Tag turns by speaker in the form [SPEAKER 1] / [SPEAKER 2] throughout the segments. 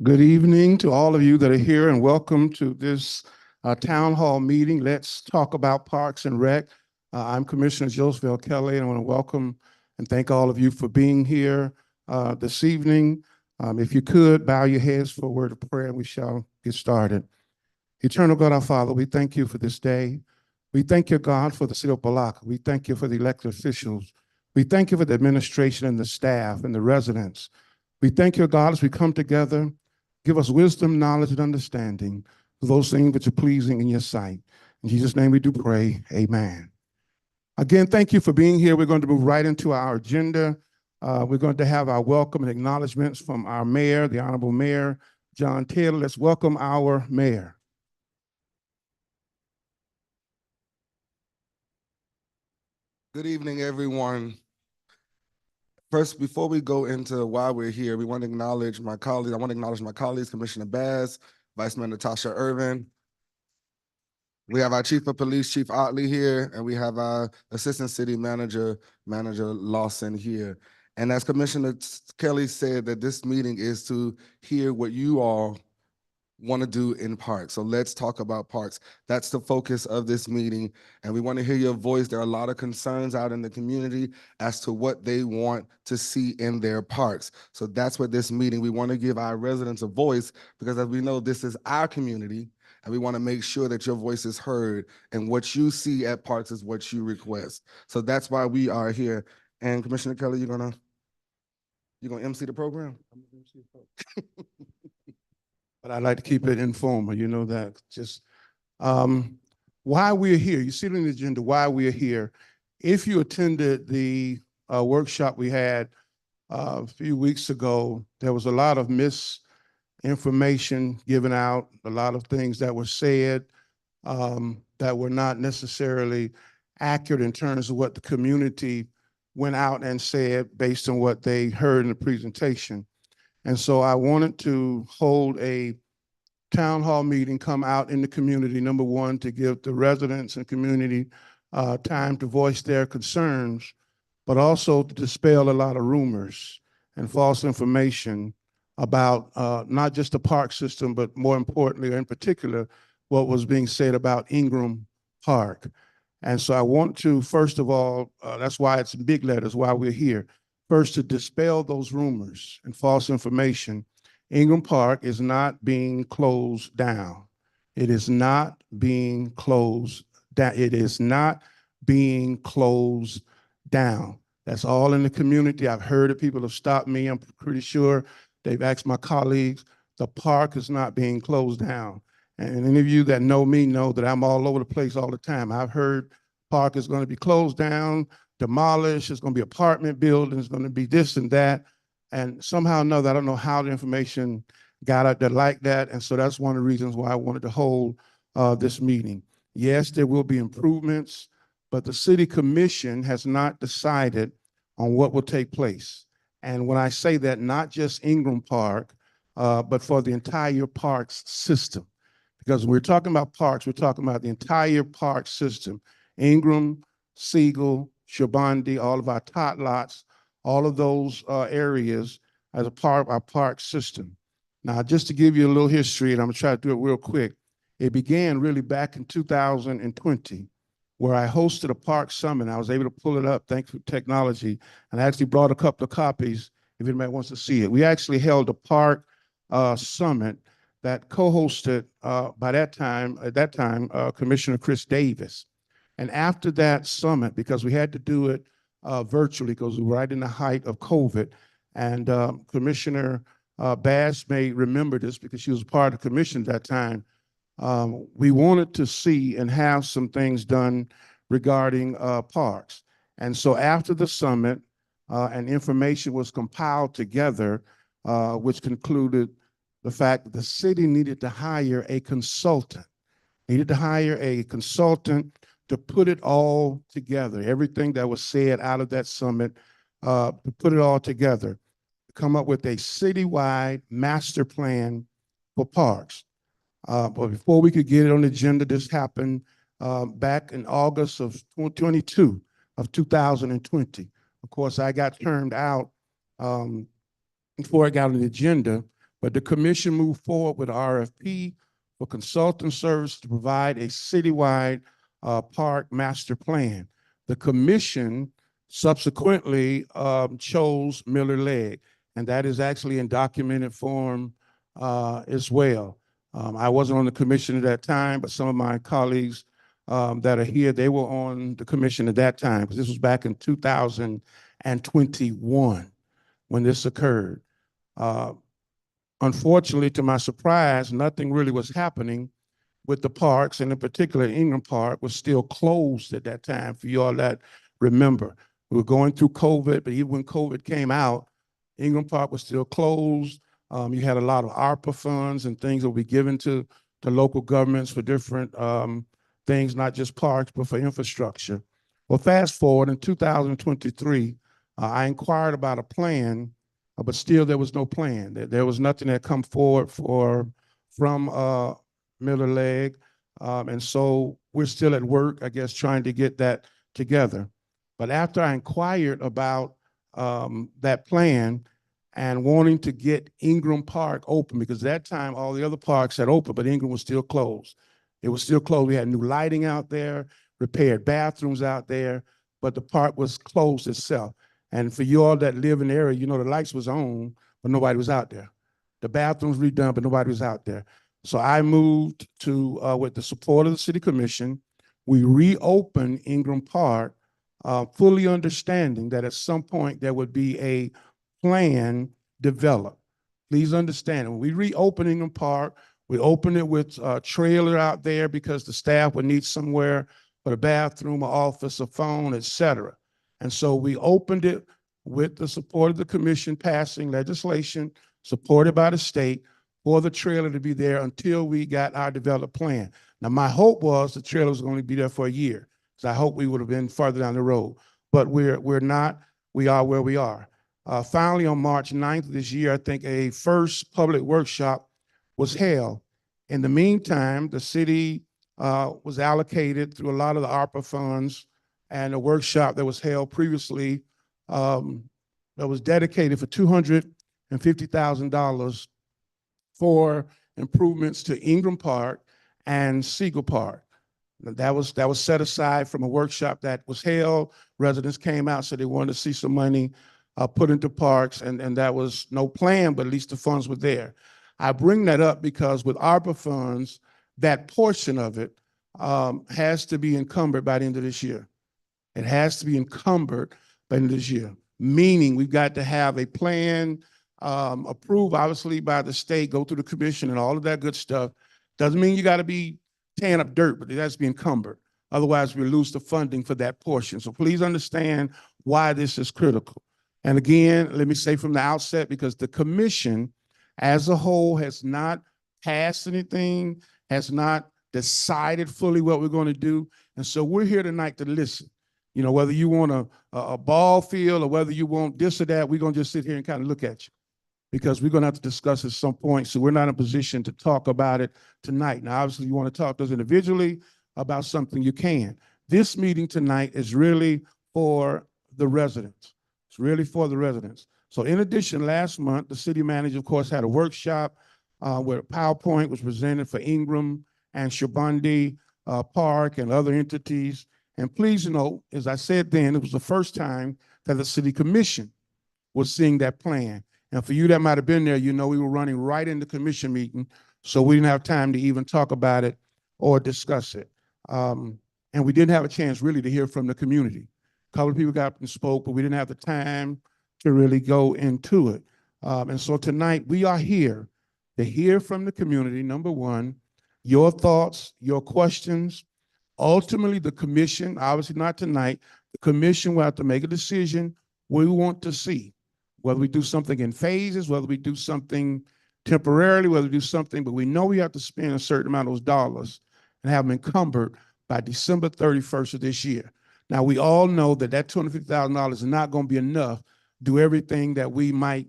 [SPEAKER 1] Good evening to all of you that are here, and welcome to this town hall meeting. Let's talk about Parks and Rec. I'm Commissioner Joseph L. Kelly, and I want to welcome and thank all of you for being here this evening. If you could, bow your heads for a word of prayer, and we shall get started. Eternal God, our Father, we thank you for this day. We thank you, God, for the city of Opa-locka. We thank you for the elected officials. We thank you for the administration and the staff and the residents. We thank you, God, as we come together. Give us wisdom, knowledge, and understanding of those things which are pleasing in your sight. In Jesus' name we do pray, amen. Again, thank you for being here. We're going to move right into our agenda. We're going to have our welcome and acknowledgments from our mayor, the Honorable Mayor, John Taylor. Let's welcome our mayor.
[SPEAKER 2] Good evening, everyone. First, before we go into why we're here, we want to acknowledge my colleagues. I want to acknowledge my colleagues, Commissioner Bass, Vice Mayor Natasha Irvin. We have our Chief of Police, Chief Otley here, and we have our Assistant City Manager, Manager Lawson here. And as Commissioner Kelly said, that this meeting is to hear what you all want to do in parks. So let's talk about parks. That's the focus of this meeting. And we want to hear your voice. There are a lot of concerns out in the community as to what they want to see in their parks. So that's what this meeting, we want to give our residents a voice, because as we know, this is our community. And we want to make sure that your voice is heard, and what you see at parks is what you request. So that's why we are here. And Commissioner Kelly, you're gonna MC the program?
[SPEAKER 1] But I like to keep it informal, you know that. Just why we're here. You see it in the agenda, why we're here. If you attended the workshop we had a few weeks ago, there was a lot of misinformation given out, a lot of things that were said that were not necessarily accurate in terms of what the community went out and said based on what they heard in the presentation. And so I wanted to hold a town hall meeting, come out in the community, number one, to give the residents and community time to voice their concerns, but also to dispel a lot of rumors and false information about not just the park system, but more importantly, or in particular, what was being said about Ingram Park. And so I want to, first of all, that's why it's in big letters, why we're here. First, to dispel those rumors and false information. Ingram Park is not being closed down. It is not being closed down. It is not being closed down. That's all in the community. I've heard it. People have stopped me. I'm pretty sure they've asked my colleagues. The park is not being closed down. And any of you that know me know that I'm all over the place all the time. I've heard park is going to be closed down, demolished. It's going to be apartment buildings. It's going to be this and that. And somehow or another, I don't know how the information got out there like that. And so that's one of the reasons why I wanted to hold this meeting. Yes, there will be improvements, but the city commission has not decided on what will take place. And when I say that, not just Ingram Park, but for the entire parks system. Because when we're talking about parks, we're talking about the entire park system. Ingram, Siegel, Shabandi, all of our tot lots, all of those areas as a part of our park system. Now, just to give you a little history, and I'm gonna try to do it real quick, it began really back in 2020, where I hosted a park summit. I was able to pull it up thanks to technology, and I actually brought a couple of copies if anybody wants to see it. We actually held a park summit that co-hosted at that time, Commissioner Chris Davis. And after that summit, because we had to do it virtually because we were right in the height of COVID, and Commissioner Bass may remember this because she was part of the commission at that time, we wanted to see and have some things done regarding parks. And so after the summit, and information was compiled together, which concluded the fact that the city needed to hire a consultant, to put it all together, everything that was said out of that summit, to put it all together, come up with a citywide master plan for parks. But before we could get it on the agenda, this happened back in August of 2020. Of course, I got turned out before I got on the agenda, but the commission moved forward with RFP for consultant service to provide a citywide park master plan. The commission subsequently chose Miller Lake, and that is actually in documented form as well. I wasn't on the commission at that time, but some of my colleagues that are here, they were on the commission at that time, because this was back in 2021 when this occurred. Unfortunately, to my surprise, nothing really was happening with the parks, and in particular, Ingram Park was still closed at that time, for you all that remember. We were going through COVID, but even when COVID came out, Ingram Park was still closed. You had a lot of ARPA funds and things that would be given to local governments for different things, not just parks, but for infrastructure. Well, fast forward in 2023, I inquired about a plan, but still there was no plan. There was nothing that come forward from Miller Lake. And so we're still at work, I guess, trying to get that together. But after I inquired about that plan and wanting to get Ingram Park open, because at that time all the other parks had opened, but Ingram was still closed. It was still closed. We had new lighting out there, repaired bathrooms out there, but the park was closed itself. And for you all that live in the area, you know, the lights was on, but nobody was out there. The bathrooms redone, but nobody was out there. So I moved to, with the support of the city commission, we reopened Ingram Park, fully understanding that at some point there would be a plan developed. Please understand, when we reopened Ingram Park, we opened it with a trailer out there because the staff would need somewhere for a bathroom, an office, a phone, etc. And so we opened it with the support of the commission passing legislation supported by the state for the trailer to be there until we got our developed plan. Now, my hope was the trailer was going to be there for a year, because I hope we would have been farther down the road. But we're not. We are where we are. Finally, on March 9th of this year, I think a first public workshop was held. In the meantime, the city was allocated through a lot of the ARPA funds, and a workshop that was held previously that was dedicated for $250,000 for improvements to Ingram Park and Siegel Park. That was set aside from a workshop that was held. Residents came out, so they wanted to see some money put into parks, and that was no plan, but at least the funds were there. I bring that up because with ARPA funds, that portion of it has to be encumbered by the end of this year. It has to be encumbered by the end of this year, meaning we've got to have a plan approved, obviously, by the state, go through the commission and all of that good stuff. Doesn't mean you got to be tearing up dirt, but it has to be encumbered. Otherwise, we lose the funding for that portion. So please understand why this is critical. And again, let me say from the outset, because the commission as a whole has not passed anything, has not decided fully what we're going to do. And so we're here tonight to listen. You know, whether you want a ball field or whether you want this or that, we're going to just sit here and kind of look at you, because we're going to have to discuss at some point. So we're not in a position to talk about it tonight. Now, obviously, you want to talk to us individually about something, you can. This meeting tonight is really for the residents. It's really for the residents. So in addition, last month, the city manager, of course, had a workshop where PowerPoint was presented for Ingram and Shabandi Park and other entities. And please note, as I said then, it was the first time that the city commission was seeing that plan. And for you that might have been there, you know we were running right into commission meeting, so we didn't have time to even talk about it or discuss it. And we didn't have a chance really to hear from the community. A couple of people got up and spoke, but we didn't have the time to really go into it. And so tonight we are here to hear from the community, number one, your thoughts, your questions. Ultimately, the commission, obviously not tonight, the commission will have to make a decision what we want to see, whether we do something in phases, whether we do something temporarily, whether we do something, but we know we have to spend a certain amount of those dollars and have them encumbered by December 31st of this year. Now, we all know that that $250,000 is not going to be enough to do everything that we might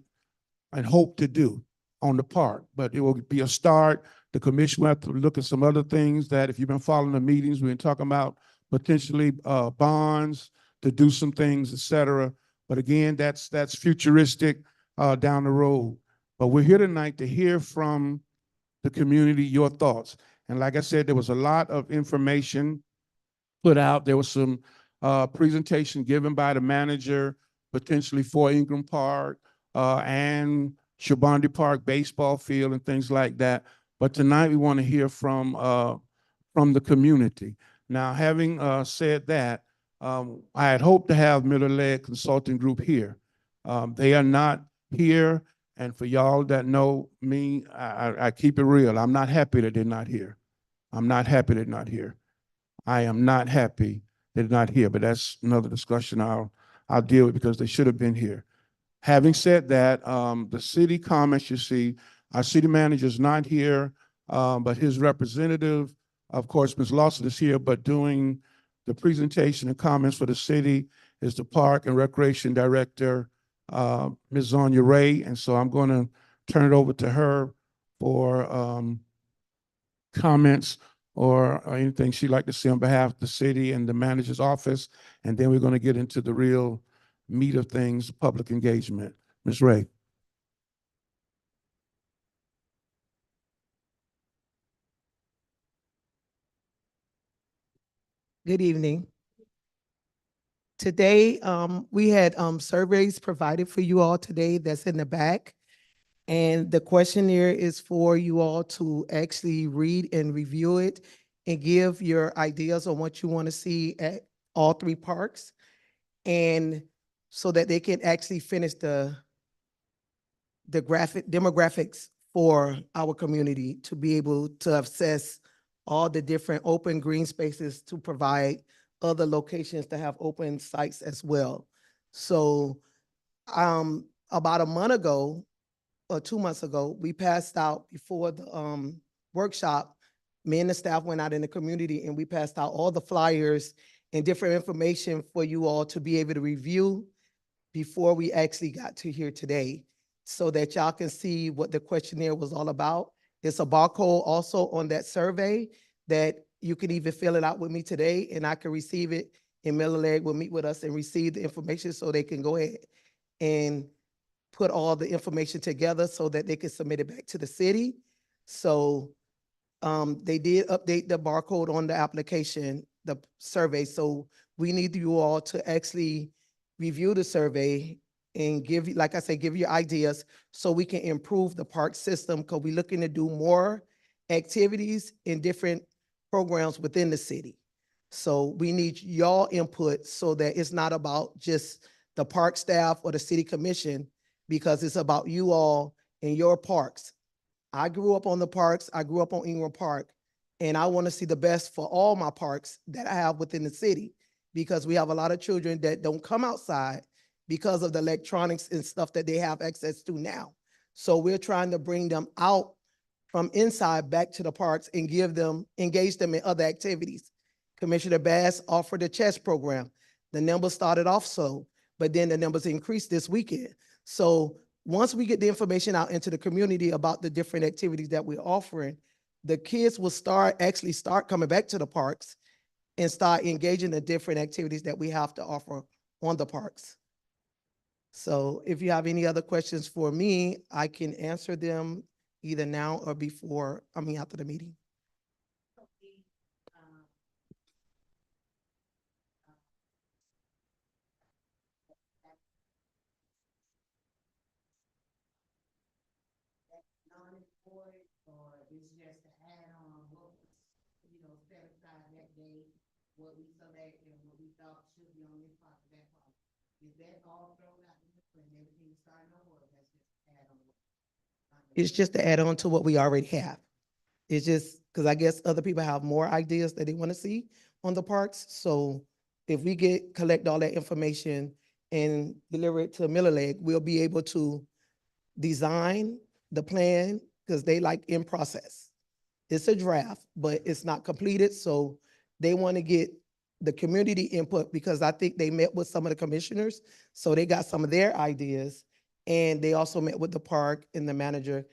[SPEAKER 1] and hope to do on the park, but it will be a start. The commission will have to look at some other things that, if you've been following the meetings, we've been talking about potentially bonds to do some things, et cetera. But again, that's futuristic down the road. But we're here tonight to hear from the community, your thoughts. And like I said, there was a lot of information put out. There was some presentation given by the manager, potentially for Ingram Park and Shabandi Park baseball field and things like that. But tonight we want to hear from the community. Now, having said that, I had hoped to have Miller-led Consulting Group here. They are not here, and for y'all that know me, I keep it real. I'm not happy that they're not here. I'm not happy they're not here. I am not happy they're not here, but that's another discussion I'll deal with because they should have been here. Having said that, the city comments you see, our city manager is not here, but his representative, of course, Ms. Lawson is here, but doing the presentation and comments for the city is the Park and Recreation Director, Ms. Zonia Ray. And so I'm going to turn it over to her for comments or anything she'd like to say on behalf of the city and the manager's office. And then we're going to get into the real meat of things, public engagement. Ms. Ray.
[SPEAKER 3] Good evening. Today, we had surveys provided for you all today that's in the back. And the questionnaire is for you all to actually read and review it and give your ideas on what you want to see at all three parks. And so that they can actually finish the demographics for our community to be able to assess all the different open green spaces to provide other locations to have open sites as well. So about a month ago or 2 months ago, we passed out before the workshop, me and the staff went out in the community and we passed out all the flyers and different information for you all to be able to review before we actually got to here today, so that y'all can see what the questionnaire was all about. There's a barcode also on that survey that you can even fill it out with me today and I can receive it, and Miller-led will meet with us and receive the information so they can go ahead and put all the information together so that they can submit it back to the city. So they did update the barcode on the application, the survey. So we need you all to actually review the survey and give, like I said, give you ideas so we can improve the park system, because we're looking to do more activities and different programs within the city. So we need y'all input so that it's not about just the park staff or the city commission, because it's about you all and your parks. I grew up on the parks. I grew up on Ingram Park, and I want to see the best for all my parks that I have within the city, because we have a lot of children that don't come outside because of the electronics and stuff that they have access to now. So we're trying to bring them out from inside back to the parks and engage them in other activities. Commissioner Bass offered a chess program. The numbers started off slow, but then the numbers increased this weekend. So once we get the information out into the community about the different activities that we're offering, the kids will start coming back to the parks and start engaging in different activities that we have to offer on the parks. So if you have any other questions for me, I can answer them either now or after the meeting. Or is just to add on what was, set aside that day, what we selected and what we thought should be on this part of that part. Is that all thrown out and everything starting over, or that's just add on? It's just to add on to what we already have. It's just because I guess other people have more ideas that they want to see on the parks. So if we collect all that information and deliver it to Miller-led, we'll be able to design the plan, because they like in process. It's a draft, but it's not completed. So they want to get the community input, because I think they met with some of the commissioners. So they got some of their ideas, and they also met with the park and the manager,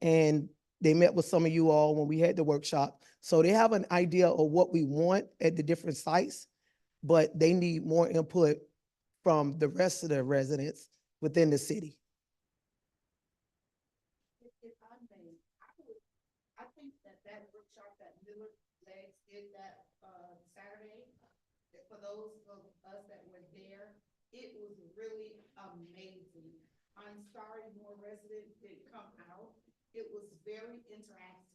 [SPEAKER 3] and they met with some of you all when we had the workshop. So they have an idea of what we want at the different sites, but they need more input from the rest of the residents within the city.
[SPEAKER 4] did that, Saturday. For those of us that were there, it was really amazing. I'm sorry more residents didn't come out. It was very interactive.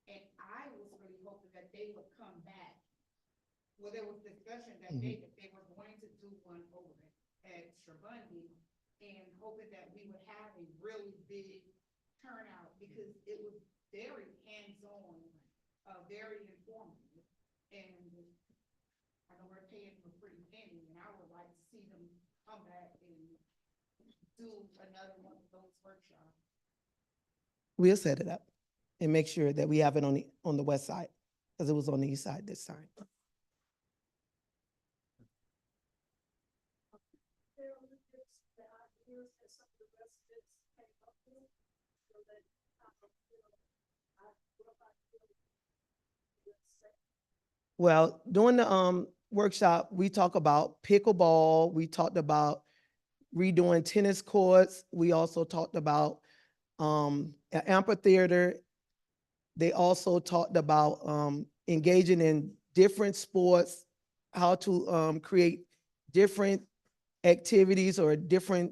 [SPEAKER 4] And I was really hoping that they would come back. Well, there was discussion that day that they were going to do one over at Shabundy, and hoping that we would have a really big turnout because it was very hands-on, very informative. And I know we're paying them a pretty penny, and I would like to see them come back and do another one of those workshops.
[SPEAKER 3] We'll set it up and make sure that we have it on the west side, because it was on the east side this time. Well, during the workshop, we talk about pickleball, we talked about redoing tennis courts, we also talked about an amphitheater. They also talked about engaging in different sports, how to create different activities or different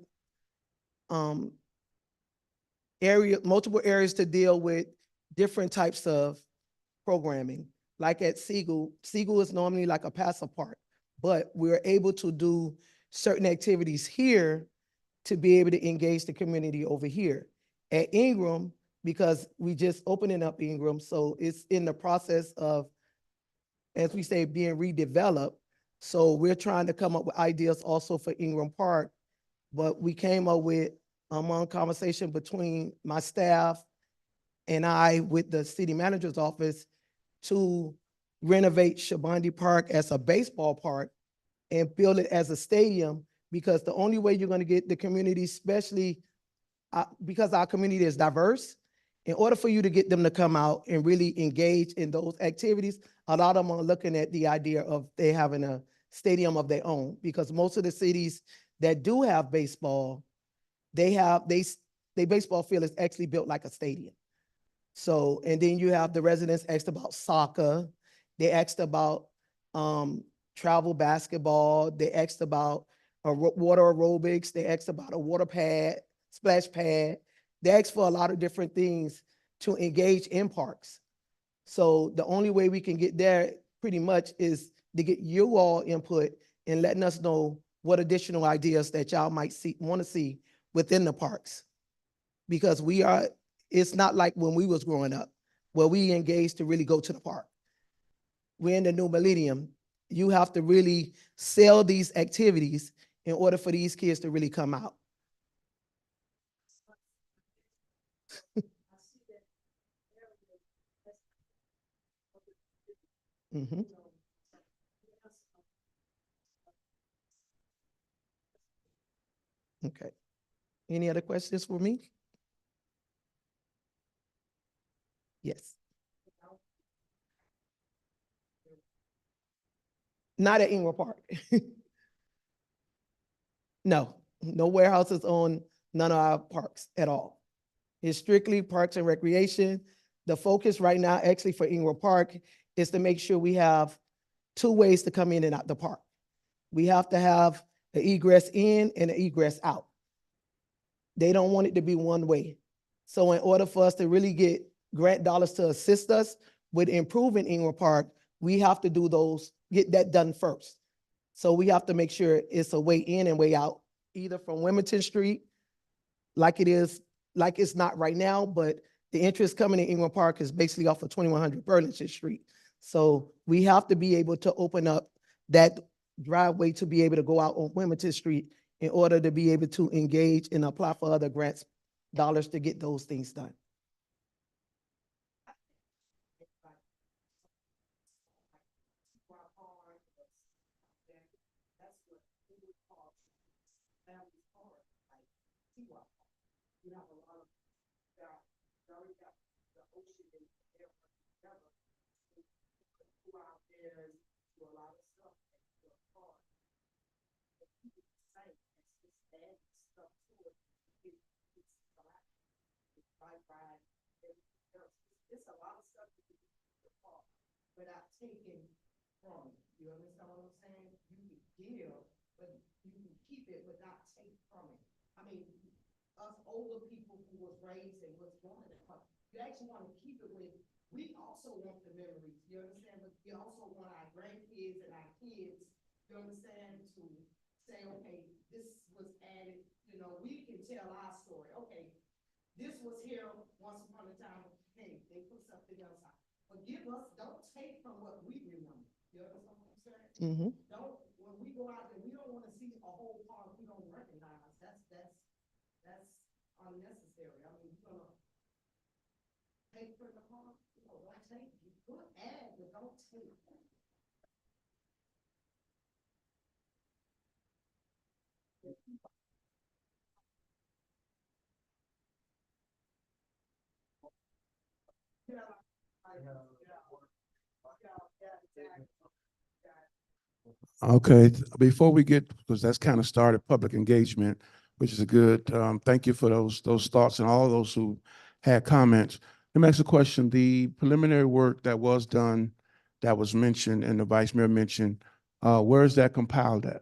[SPEAKER 3] multiple areas to deal with different types of programming. Like at Siegel is normally like a passive park, but we're able to do certain activities here to be able to engage the community over here. At Ingram, because we just opening up Ingram, so it's in the process of, as we say, being redeveloped. So we're trying to come up with ideas also for Ingram Park, but we came up with among conversation between my staff and I with the city manager's office to renovate Shabundy Park as a baseball park and build it as a stadium, because the only way you're gonna get the community, especially because our community is diverse, in order for you to get them to come out and really engage in those activities, a lot of them are looking at the idea of they having a stadium of their own, because most of the cities that do have baseball, they baseball field is actually built like a stadium. So, and then you have the residents asked about soccer, they asked about travel basketball, they asked about water aerobics, they asked about a water pad, splash pad. They asked for a lot of different things to engage in parks. So the only way we can get there pretty much is to get you all input and letting us know what additional ideas that y'all might want to see within the parks. Because it's not like when we was growing up, where we engaged to really go to the park. We're in the new millennium. You have to really sell these activities in order for these kids to really come out. Mm-hmm. Okay. Any other questions for me? Yes. Not at Ingram Park. No, no warehouses on none of our parks at all. It's strictly parks and recreation. The focus right now actually for Ingram Park is to make sure we have 2 ways to come in and out the park. We have to have an egress in and an egress out. They don't want it to be one way. So in order for us to really get grant dollars to assist us with improving Ingram Park, we have to get that done first. So we have to make sure it's a way in and way out, either from Wilmington Street, like it's not right now, but the interest coming in Ingram Park is basically off of 2100 Burlington Street. So we have to be able to open up that driveway to be able to go out on Wilmington Street in order to be able to engage and apply for other grants dollars to get those things done.
[SPEAKER 4] You have a lot of that, already got the ocean and the air together. Go out there and do a lot of stuff. Add stuff to it. It's bike ride, everything else. It's a lot of stuff to do in the park. without taking from it. You understand what I'm saying? You can give, but you can keep it without take from it. I mean, us older people who was raised and was born in it, you actually want to keep it with, we also want the memories, you understand? But we also want our grandkids and our kids, you understand, to say, okay, this was added, you know, we can tell our story. Okay, this was here once upon a time, hey, they put something else out. Forgive us, don't take from what we remember. You understand what I'm saying?
[SPEAKER 3] Mm-hmm.
[SPEAKER 4] Don't, when we go out there, we don't want to see a whole part we don't recognize. That's unnecessary. I mean, you're gonna take from the part, you know, don't take. You could add, but don't take.
[SPEAKER 1] Okay, before we get, because that's kind of started public engagement, which is a good, thank you for those thoughts and all those who had comments. Let me ask a question. The preliminary work that was done, that was mentioned and the vice mayor mentioned, where is that compiled at?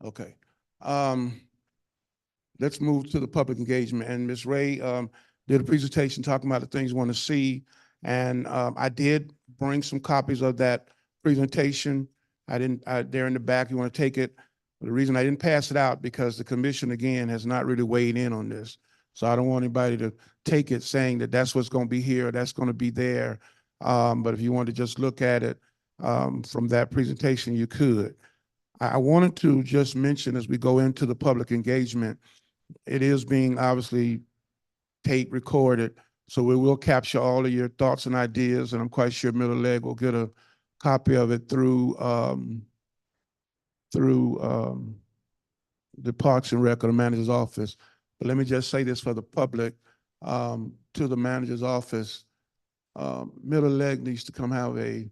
[SPEAKER 1] Okay. Let's move to the public engagement. And Ms. Ray did a presentation talking about the things you want to see. And I did bring some copies of that presentation. They're in the back, you want to take it. The reason I didn't pass it out because the commission, again, has not really weighed in on this. So I don't want anybody to take it saying that that's what's going to be here, that's going to be there. But if you want to just look at it from that presentation, you could. I wanted to just mention as we go into the public engagement, it is being obviously tape recorded, so we will capture all of your thoughts and ideas, and I'm quite sure Miller Leg will get a copy of it through the Parks and Rec or the manager's office. But let me just say this for the public, to the manager's office, Miller Leg needs to come have a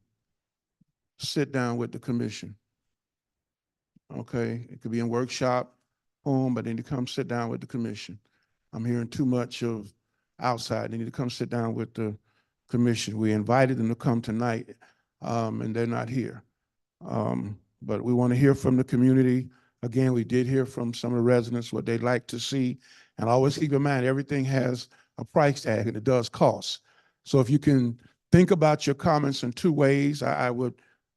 [SPEAKER 1] sit down with the commission. Okay, it could be in workshop, home, but they need to come sit down with the commission. I'm hearing too much of outside. They need to come sit down with the commission. We invited them to come tonight, and they're not here. But we want to hear from the community. Again, we did hear from some of the residents what they'd like to see. And always keep in mind, everything has a price tag and it does cost. So if you can think about your comments in two ways, I would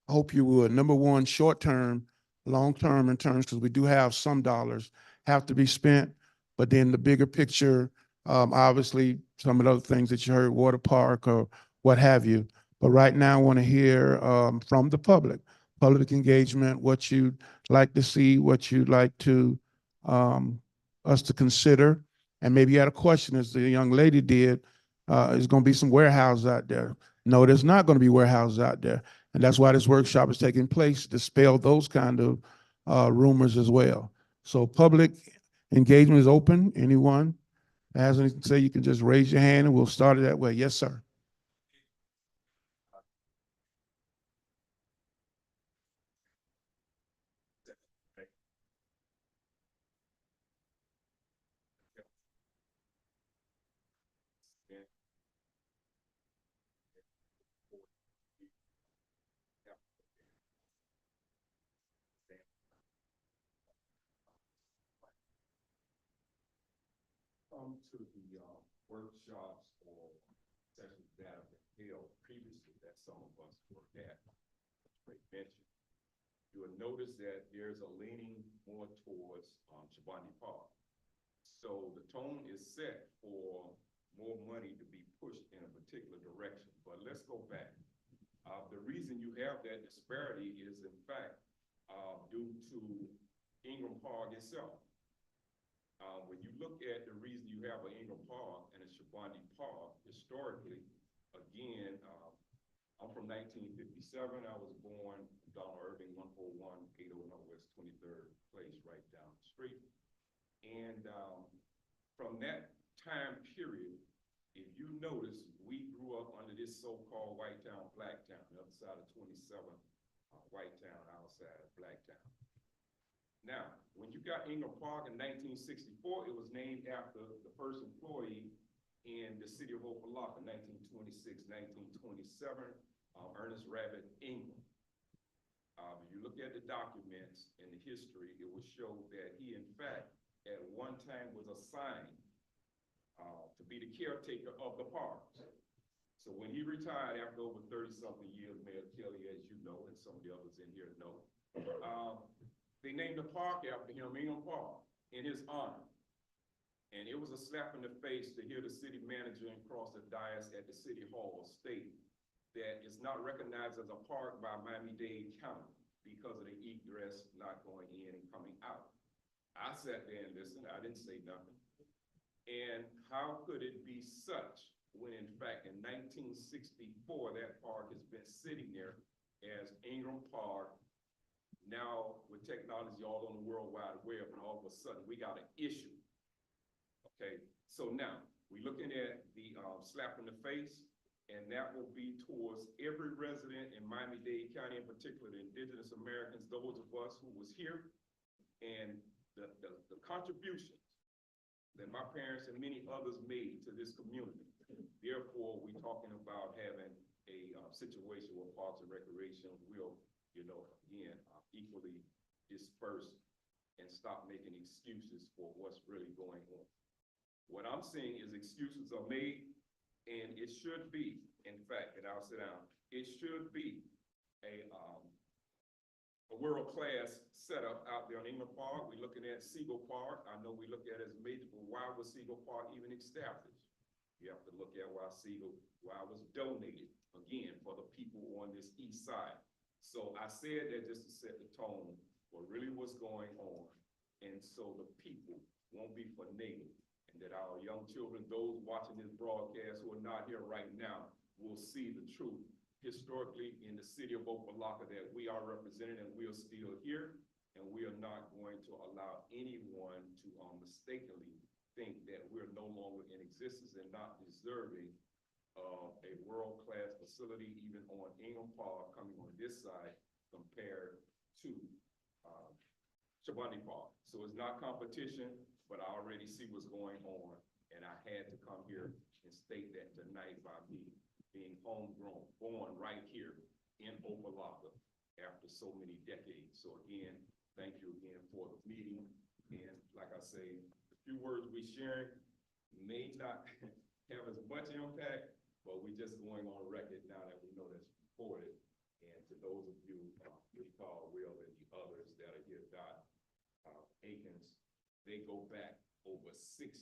[SPEAKER 1] hope you would. Number one, short term, long term in terms, because we do have some dollars have to be spent. But then the bigger picture, obviously, some of the other things that you heard, water park or what have you. But right now, I want to hear from the public engagement, what you'd like to see, what you'd like to us to consider. And maybe you had a question, as the young lady did, is going to be some warehouses out there. No, there's not going to be warehouses out there. And that's why this workshop is taking place, to dispel those kind of rumors as well. So public engagement is open. Anyone has anything to say, you can just raise your hand and we'll start it that way. Yes, sir.
[SPEAKER 5] Come to the workshops or sessions that have been held previously that some of us were at, great mention, you will notice that there's a leaning more towards Shabani Park. So the tone is set for more money to be pushed in a particular direction. But let's go back. The reason you have that disparity is in fact due to Ingram Park itself. When you look at the reason you have an Ingram Park and a Shabani Park, historically, again, I'm from 1957. I was born Donald Irving, 141, 80 Northwest 23rd Place, right down the street. And from that time period, if you notice, we grew up under this so-called White Town, Black Town, the other side of 27, White Town, outside of Black Town. Now, When you got Ingram Park in 1964, it was named after the first employee in the city of Opa-locka, 1926, 1927, Ernest Rabbit Ingram. If you look at the documents and the history, it will show that he, in fact, at one time was assigned to be the caretaker of the park. So when he retired after over 30-something years, Mayor Kelly, as you know, and some of the others in here know, they named the park after him, Ingram Park, in his honor. And it was a slap in the face to hear the city manager across the dais at the City Hall state that it's not recognized as a park by Miami-Dade County because of the egress not going in and coming out. I sat there and listened, I didn't say nothing. And how could it be such when in fact in 1964, that park has been sitting there as Ingram Park. Now with technology all on the World Wide Web, and all of a sudden we got an issue. Okay, so now we're looking at the slap in the face, and that will be towards every resident in Miami-Dade County, in particular the indigenous Americans, those of us who was here, and the contributions that my parents and many others made to this community. Therefore, we're talking about having a situation where Parks and Recreation will, again, equally disperse and stop making excuses for what's really going on. What I'm seeing is excuses are made, and it should be, in fact, and I'll sit down, it should be a world-class setup out there in Ingram Park. We're looking at Siegel Park. I know we look at it as major, but why was Siegel Park even established? You have to look at why it was donated, again, for the people on this east side. So I said that just to set the tone for really what's going on, and so the people won't be finagling, and that our young children, those watching this broadcast who are not here right now, will see the truth historically in the city of Opa-locka that we are represented, and we are still here, and we are not going to allow anyone to mistakenly think that we're no longer in existence and not deserving of a world-class facility even on Ingram Park coming on this side compared to Shabani Park. So it's not competition, but I already see what's going on, and I had to come here and state that tonight by me being homegrown, born right here in Opa-locka after so many decades. So again, thank you again for the meeting. And like I say, the few words we sharing may not have as much impact, but we just going on record now that we know that's recorded. And to those of you, recall Will and the others that are here, Dot Akins, they go back over 60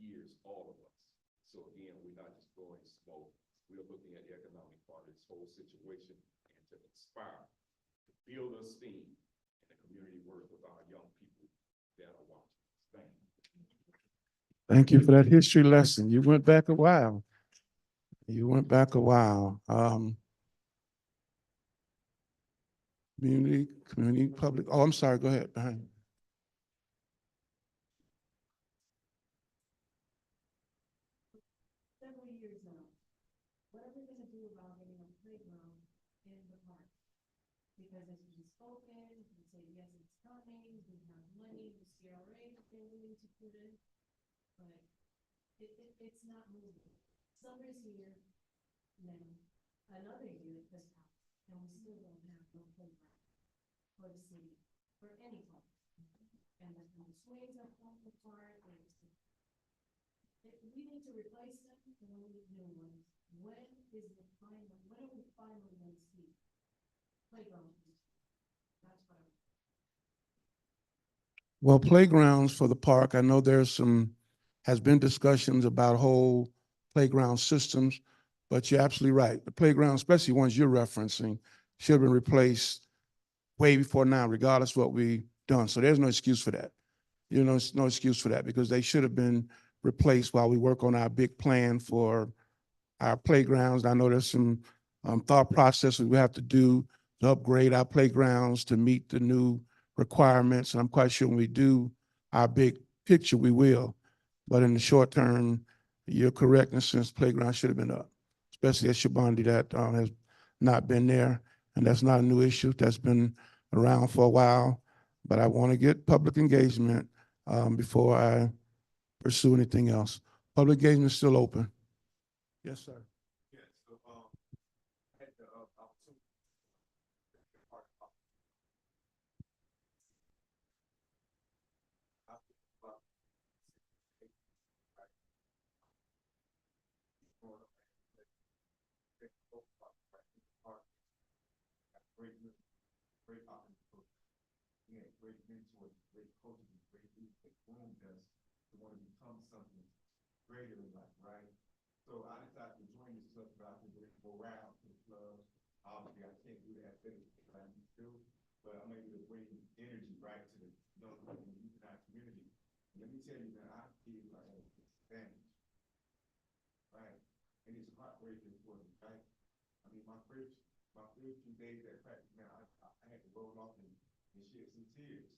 [SPEAKER 5] years, all of us. So again, we're not just blowing smoke. We are looking at the economic part of this whole situation and to inspire, to build esteem and the community work with our young people that are watching us. Thank you.
[SPEAKER 1] Thank you for that history lesson. You went back a while. You went back a while. Community, public. Oh, I'm sorry. Go ahead. Behind.
[SPEAKER 6] Several years now. What are we going to do about getting a playground in the park? Because as we spoken, we say, yes, it's coming, we have money, the CRA that they're willing to put in, but it's not moving. Summer's here now, another year has passed, and we still don't have no playground for the city, for any park. And the swings are falling apart, we need to replace them, and we need new ones. When are we finally going to see playgrounds? That's what
[SPEAKER 1] Well, playgrounds for the park, I know has been discussions about whole playground systems, but you're absolutely right. The playground, especially ones you're referencing, should have been replaced way before now, regardless of what we've done. So there's no excuse for that. No excuse for that, because they should have been replaced while we work on our big plan for our playgrounds. I know there's some thought processes we have to do to upgrade our playgrounds to meet the new requirements. And I'm quite sure when we do our big picture, we will. But in the short term, you're correct in the sense playground should have been up, especially at Shabani that has not been there. And that's not a new issue. That's been around for a while. but I want to get public engagement before I pursue anything else. Public engagement is still open. Yes, sir.
[SPEAKER 5] Yeah, so, I had the, opportunity. I think about growing up, great, great opportunity. We had great mentors, great coaches, and great people that groomed us to want to become something greater in life, right? So I decided to join this club, but I can go around to the club. Obviously, I can't do the athletics that I need to do, but I'm able to bring energy, right, to the young people and youth in our community. Let me tell you that I feel like I have an advantage, right? And it's heartbreaking for me, right? I mean, my first few days at practice, man, I had to roll off and shed some tears,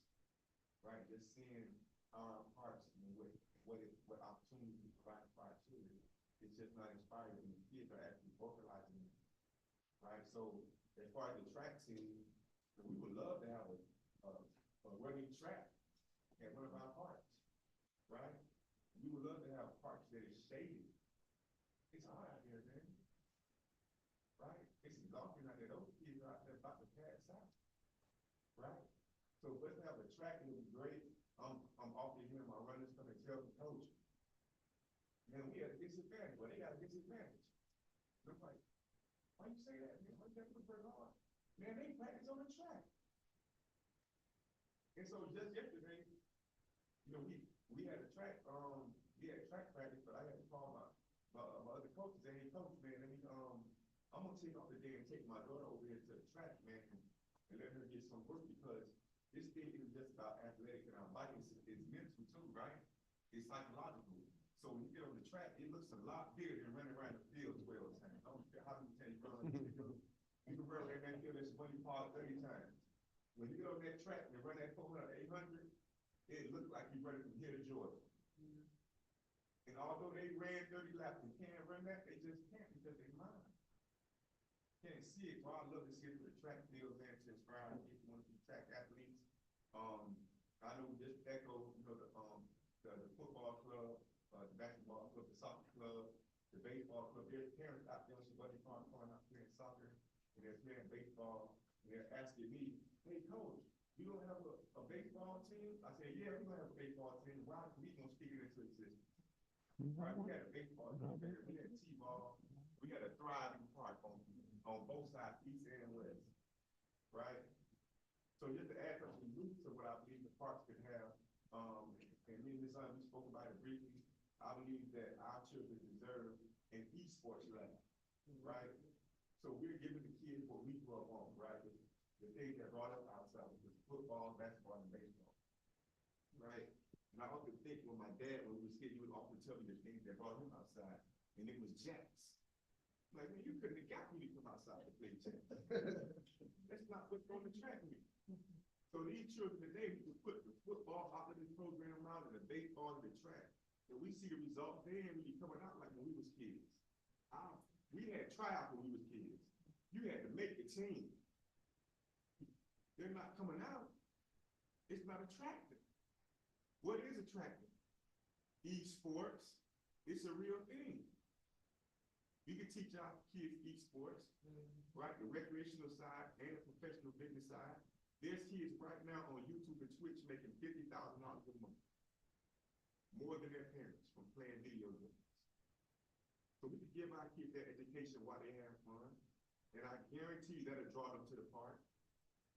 [SPEAKER 5] right? Just seeing our hearts and what opportunities we provide for our children. It's just not inspiring when the kids are actually vocalizing it, right? So as far as the track team, we would love to have a running track at one of our parks, right? We would love to have parks that is shaded. It's hot out here, man. Right? It's exhausting out there. Those kids are out there about to pass out. Right? So let's have a track, it would be great. I'm often hearing my runners come and tell the coach, man, we had a disadvantage. Well, they got a disadvantage. And I'm like, why you say that, man? Why you got to work hard? Man, they practice on the track. And so just yesterday, you know, we had a track, we had track practice, but I had to call my other coaches and hey, coach, man, let me, I'm gonna take off the day and take my daughter over here to the track, man, and let her get some work because this thing isn't just about athletic and our body, it's mental too, right? It's psychological. So when you get on the track, it looks a lot bigger than running around the field 12 times. I don't care how many times you run, you can run around that field, that's 20 part 30 times. When you get on that track and run that 400, 800, it looks like you're running from here to Georgia. And although they ran 30 laps and can't run that, they just can't because they're mine. Can't see it. Well, I love to see it for the track field, man, to inspire and get one of the track athletes. I know just echo, you know, the football club, the basketball club, the soccer club, the baseball club. There's parents out there on Buddy Farm going out playing soccer, and they're playing baseball, and they're asking me, hey, coach, you don't have a baseball team? I said, yeah, we don't have a baseball team. Why are we gonna speak it into existence? Right, we had a baseball team there, we had T-ball, we had a thriving park on both sides, east and west, right? So just to add something new to what I believe the parks could have, and me and Ms. We spoke about it briefly, I believe that our children deserve an esports lab, right? So we're giving the kids what we grew up on, right? The things that brought us outside, which was football, basketball, and baseball, right? And I often think when my dad, when we was kids, he would often tell me the things that brought him outside, and it was jacks. Like, man, you couldn't have got me to come outside to play jacks. That's not what's on the track meet. So these children today, we could put the football out of this program around and the baseball and the track. And we see the results, they ain't really coming out like when we was kids. We had tryouts when we was kids. You had to make the team. They're not coming out. It's not attractive. What is attractive? Esports. It's a real thing. You can teach our kids esports, right? The recreational side and the professional business side. There's kids right now on YouTube and Twitch making $50,000 a month. More than their parents from playing video games. So we can give our kids that education while they have fun. And I guarantee that'll draw them to the park.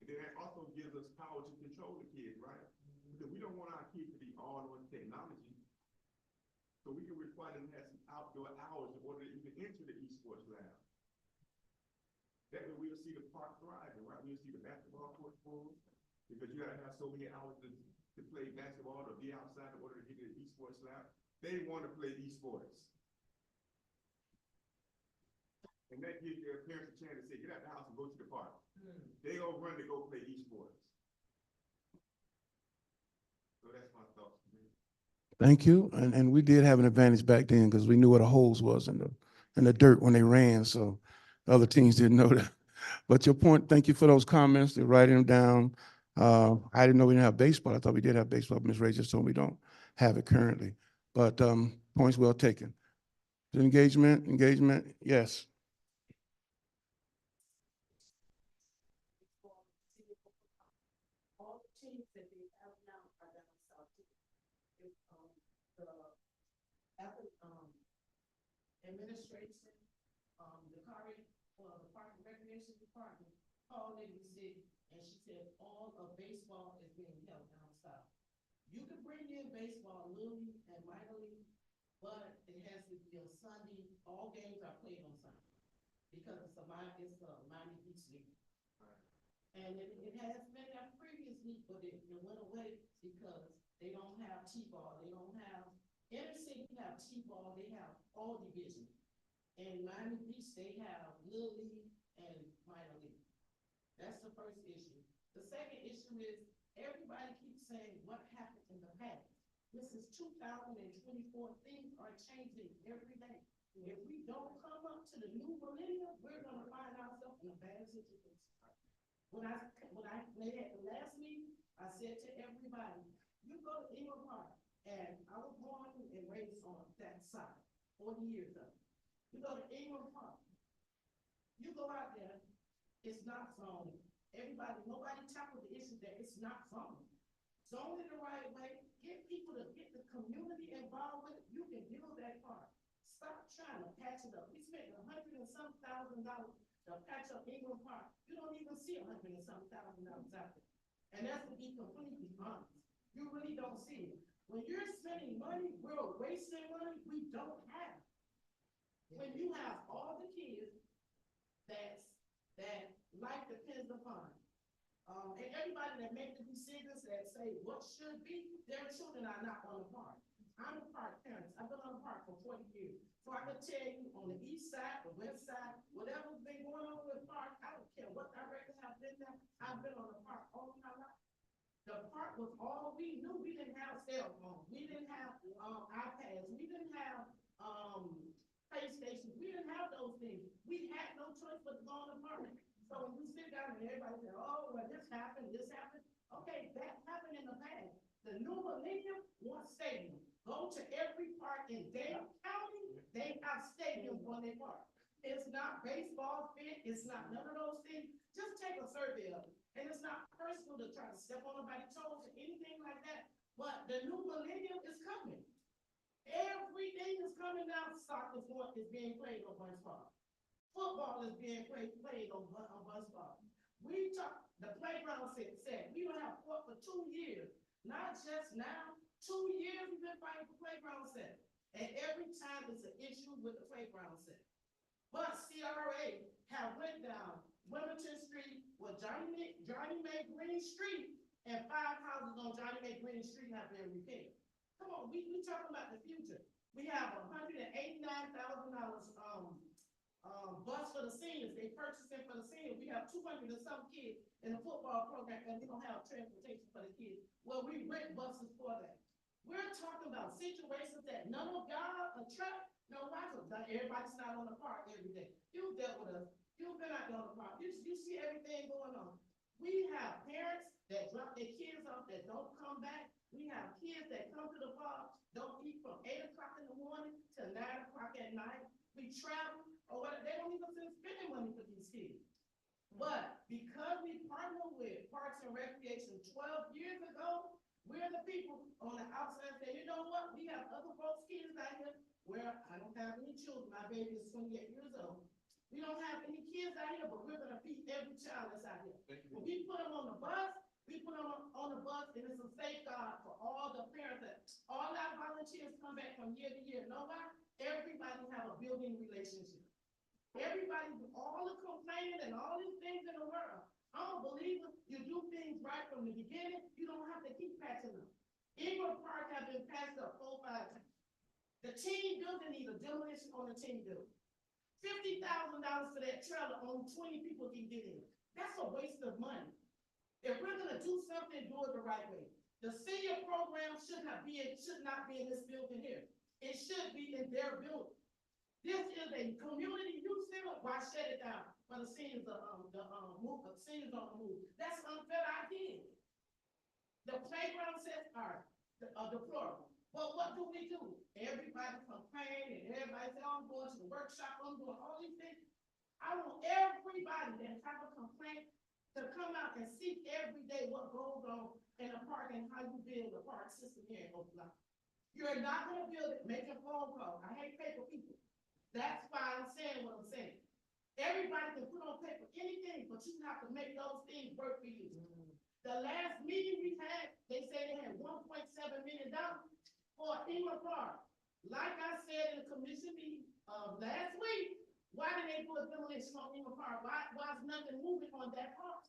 [SPEAKER 5] And then that also gives us power to control the kids, right? Because we don't want our kids to be all on technology. So we can require them to have some outdoor hours in order to even enter the esports lab. That way we'll see the park thriving, right? We'll see the basketball court full, because you gotta have so many hours to play basketball or be outside in order to get to the esports lab. They want to play esports. And that gives their parents a chance to say, get out of the house and go to the park. They gonna run to go play esports. So that's my thoughts.
[SPEAKER 1] Thank you. And we did have an advantage back then because we knew where the holes was in the dirt when they ran. So the other teams didn't know that. But your point, thank you for those comments. They're writing them down. I didn't know we didn't have baseball. I thought we did have baseball. Ms. Ray just told me we don't have it currently. But points well taken. Engagement, yes.
[SPEAKER 4] All the teams that they have now are down south too. If, the, administration, the park and recreation department called in the city, and she said all of baseball is being held down south. You can bring in baseball, little league and minor league, but it has to be on Sunday. All games are played on Sunday because it's a Miami Beach league. And it has been that previously, but it went away because they don't have T-ball. They don't have, inner city have T-ball, they have all division. In Miami Beach, they have little league and minor league. That's the first issue. The second issue is everybody keeps saying what happened in the past. This is 2024. Things are changing every day. If we don't come up to the new millennium, we're gonna find ourselves in a bad situation. When I had the last meeting, I said to everybody, you go to Ingram Park, and I was born and raised on that side, 40 years ago. You go to Ingram Park, you go out there, it's not zoned. Nobody tackled the issue that it's not zoned. Zone it the right way, get the community involved with it, you can build that park. Stop trying to patch it up. We spent $100,000 and some to patch up Ingram Park. You don't even see $100,000 and some out there. And that's to be completely honest. You really don't see it. When you're spending money, we're wasting money we don't have. When you have all the kids that life depends upon, and everybody that make the decisions that say what should be, their children are not on the park. I'm a park parent. I've been on the park for 40 years. So I can tell you on the east side, the west side, whatever's been going on with the park, I don't care what direction I've been there, I've been on the park all my life. The park was all we knew. We didn't have cell phones. We didn't have iPads. We didn't have PlayStations. We didn't have those things. We had no choice but to go on the park. So when you sit down and everybody says, oh, well, this happened. Okay, that happened in the past. The new millennium wants stadium. Go to every park in Dale County, they have stadiums on their park. It's not baseball fit, it's not none of those things. Just take a survey of it. And it's not personal to try to step on nobody's toes or anything like that. But the new millennium is coming. Everything is coming down. Soccer is being played on Bunch Park. Football is being played on Bunch Park. The playground said we don't have court for 2 years. Not just now, 2 years we've been fighting for playground set. And every time it's an issue with the playground set. But CRA have went down Wilmington Street with Johnny May Green Street, and 5 houses on Johnny May Green Street have been repaired. Come on, we talking about the future. We have $189,000 bus for the seniors. They purchased it for the seniors. We have 200 and some kids in the football program, and we don't have transportation for the kids. Well, we rent buses for that. We're talking about situations that none of y'all attract. No, everybody's not on the park every day. You've dealt with us. You've been out there on the park. You see everything going on. We have parents that drop their kids off that don't come back. We have kids that come to the park, don't eat from 8 o'clock in the morning to 9 o'clock at night. We travel, or what, they don't even spend money for these kids. But because we partnered with Parks and Recreation 12 years ago, we're the people on the outside saying, you know what, we have other folks' kids out here where I don't have any children. My baby is 28 years old. We don't have any kids out here, but we're gonna feed every child that's out here. When we put them on the bus, and it's a safeguard for all the parents that all our volunteers come back from year to year. You know why? Everybody have a building relationship. Everybody, all the complaining and all these things in the world. I'm a believer, you do things right from the beginning, you don't have to keep patching them. Ingram Park has been patched up 4 or 5 times. The team building needs a demolition on the team building. $50,000 for that trailer, only 20 people can get in. That's a waste of money. If we're gonna do something, do it the right way. The senior program should not be in this building here. It should be in their building. This is a community youth center. Why shut it down? For the seniors, seniors on the move. That's an unfair idea. The playground sets are deplorable. But what do? Everybody complain and everybody say, oh, I'm going to the workshop, I'm doing all these things. I want everybody that have a complaint to come out and see every day what goes on in the park and how you build the park system here in Opa-locka. You're not gonna build it making phone calls. I hate paper people. That's why I'm saying what I'm saying. Everybody can put on paper anything, but you have to make those things work for you. The last meeting we had, they said they had $1.7 million for FEMA park. Like I said in the commission meeting last week, why did they do a demolition on FEMA park? Why is nothing moving on that park?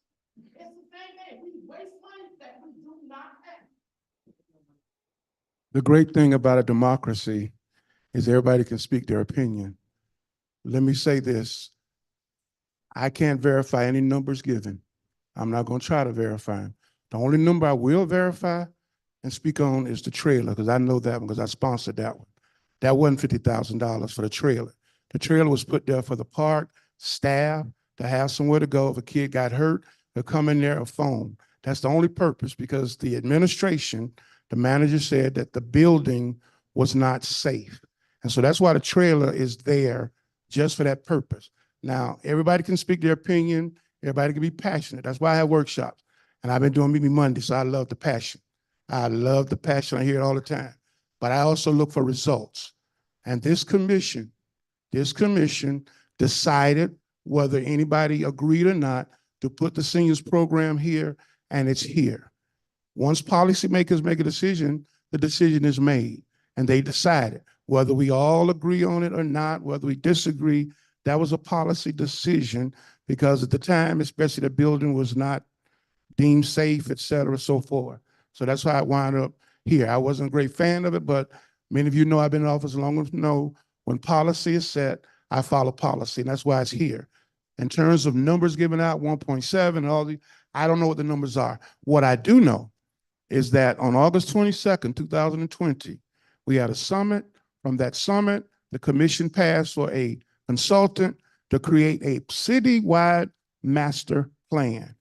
[SPEAKER 4] It's the same thing. We waste money that we do not have.
[SPEAKER 1] The great thing about a democracy is everybody can speak their opinion. Let me say this. I can't verify any numbers given. I'm not going to try to verify them. The only number I will verify and speak on is the trailer, because I know that one because I sponsored that one. That wasn't $50,000 for the trailer. The trailer was put there for the park, staff, to have somewhere to go. If a kid got hurt, they'll come in there or phone. That's the only purpose, because the administration, the manager said that the building was not safe. And so that's why the trailer is there, just for that purpose. Now, everybody can speak their opinion. Everybody can be passionate. That's why I have workshops. And I've been doing Meet Me Monday, so I love the passion. I love the passion. I hear it all the time. But I also look for results. And this commission decided, whether anybody agreed or not, to put the seniors program here, and it's here. Once policymakers make a decision, the decision is made, and they decided. Whether we all agree on it or not, whether we disagree, that was a policy decision, because at the time, especially, the building was not deemed safe, et cetera, so forth. So that's why I wound up here. I wasn't a great fan of it, but many of you know I've been in office long enough to know when policy is set, I follow policy, and that's why it's here. In terms of numbers given out, 1.7 and all the, I don't know what the numbers are. What I do know is that on August 22nd, 2020, we had a summit. From that summit, the commission passed for a consultant to create a citywide master plan.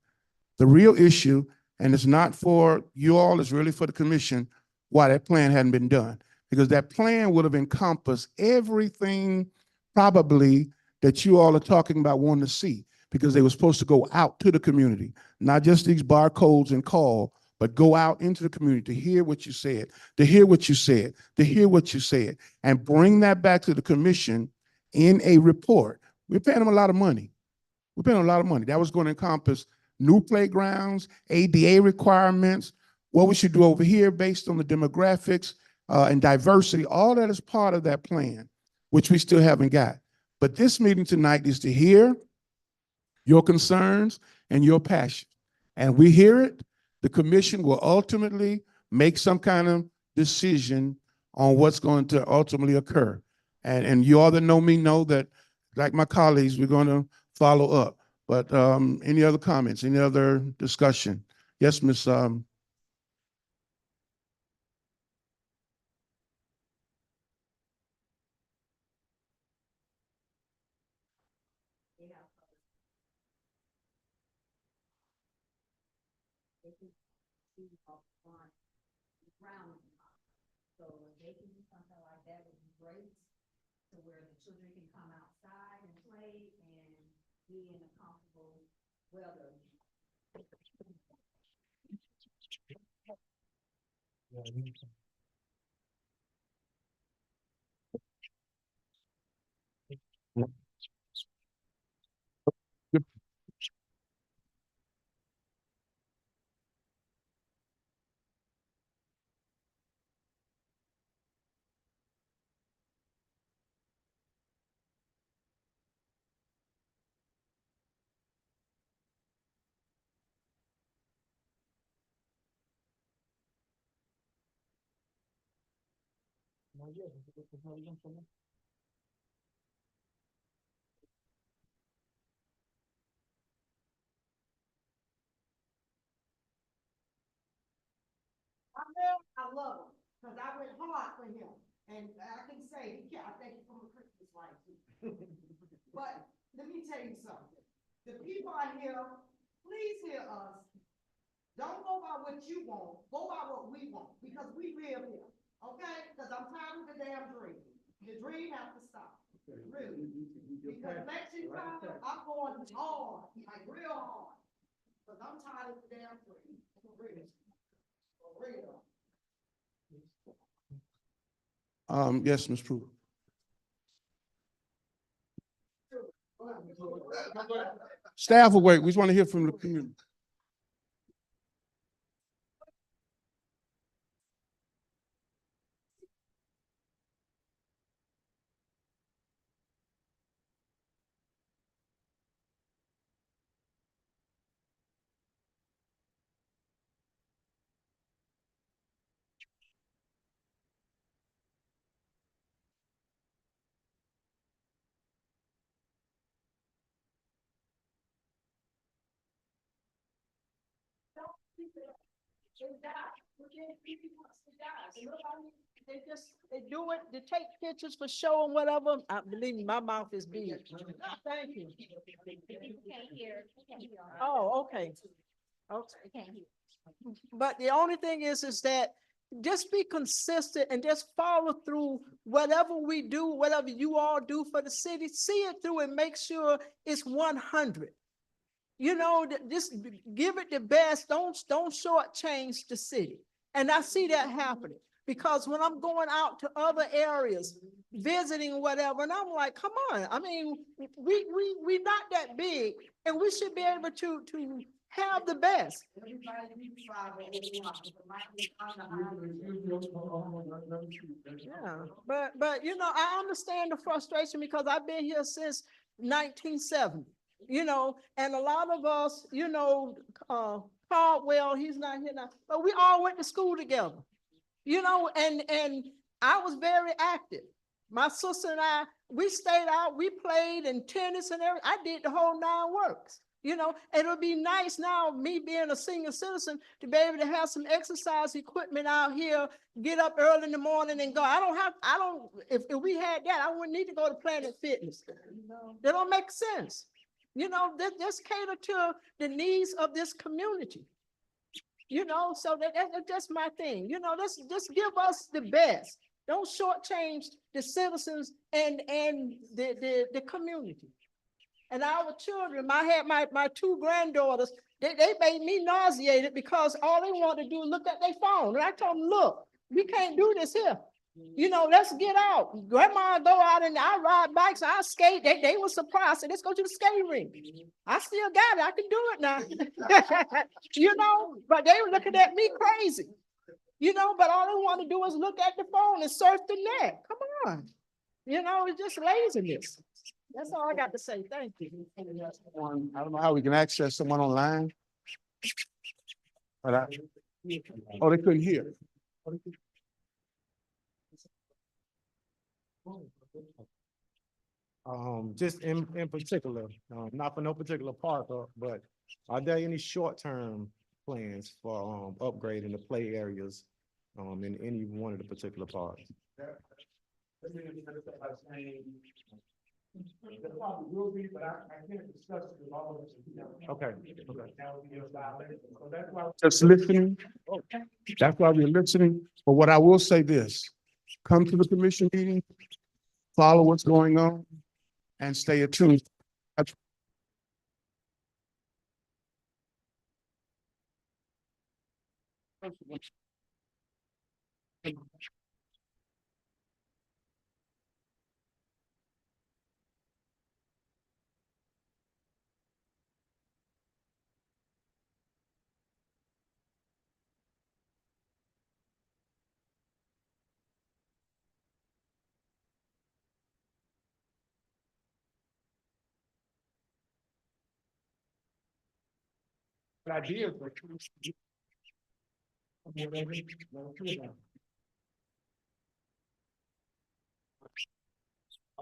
[SPEAKER 1] The real issue, and it's not for you all, it's really for the commission, why that plan hadn't been done. Because that plan would have encompassed everything probably that you all are talking about wanting to see, because they were supposed to go out to the community, not just these barcodes and call, but go out into the community to hear what you said, to hear what you said, to hear what you said, and bring that back to the commission in a report. We're paying them a lot of money. We're paying them a lot of money. That was going to encompass new playgrounds, ADA requirements, what we should do over here based on the demographics and diversity. All that is part of that plan, which we still haven't got. But this meeting tonight is to hear your concerns and your passion. And we hear it. The commission will ultimately make some kind of decision on what's going to ultimately occur. And you all that know me know that, like my colleagues, we're going to follow up. But any other comments, any other discussion? Yes, Ms.
[SPEAKER 6] So if they can do something like that, would be great, to where the children can come outside and play and be in a comfortable weather.
[SPEAKER 4] I love him, because I went hard for him, and I can say, I thank you for my Christmas lights. But let me tell you something, the people are here, please hear us. Don't go by what you want, go by what we want, because we live here, okay? Because I'm tired of the damn dream. The dream has to stop, really. Because election time, I'm going hard, like real hard. Because I'm tired of the damn dream, for real. For real.
[SPEAKER 1] Yes, Ms. Pruitt. Staff will wait. We just want to hear from the community.
[SPEAKER 7] They do it, they take pictures for show and whatever. I believe me, my mouth is big. Thank you. Oh, okay. Okay. But the only thing is that just be consistent and just follow through whatever we do, whatever you all do for the city, see it through and make sure it's 100. You know, just give it the best. Don't shortchange the city. And I see that happening because when I'm going out to other areas, visiting whatever, and I'm like, come on. I mean, we not that big, and we should be able to have the best. Yeah, but you know, I understand the frustration because I've been here since 1970. You know, and a lot of us, you know, Caldwell, he's not here now, but we all went to school together, you know, and I was very active. My sister and I, we stayed out, we played in tennis and everything. I did the whole 9 works, you know, and it would be nice now, me being a senior citizen, to be able to have some exercise equipment out here, get up early in the morning and go. If we had that, I wouldn't need to go to Planet Fitness. That don't make sense. You know, this cater to the needs of this community. You know, so that's my thing. You know, just give us the best. Don't shortchange the citizens and the community. And our children, I had my 2 granddaughters, they made me nauseated because all they want to do is look at their phone. And I told them, look, we can't do this here. You know, let's get out. Grandma go out and I ride bikes, I skate. They were surprised. Let's go to the skating rink. I still got it. I can do it now. You know, but they were looking at me crazy. You know, but all they want to do is look at the phone and surf the net. Come on. You know, it's just laziness. That's all I got to say. Thank you.
[SPEAKER 1] I don't know how we can access someone online. But they couldn't hear.
[SPEAKER 8] Just in particular, not for no particular park, but are there any short-term plans for upgrading the play areas in any one of the particular parks?
[SPEAKER 1] There probably will be, but I can't discuss it with all of us.
[SPEAKER 8] Okay.
[SPEAKER 1] So that's why we're just listening. That's why we're listening. But what I will say this, come to the commission meeting, follow what's going on, and stay attuned. Ideas.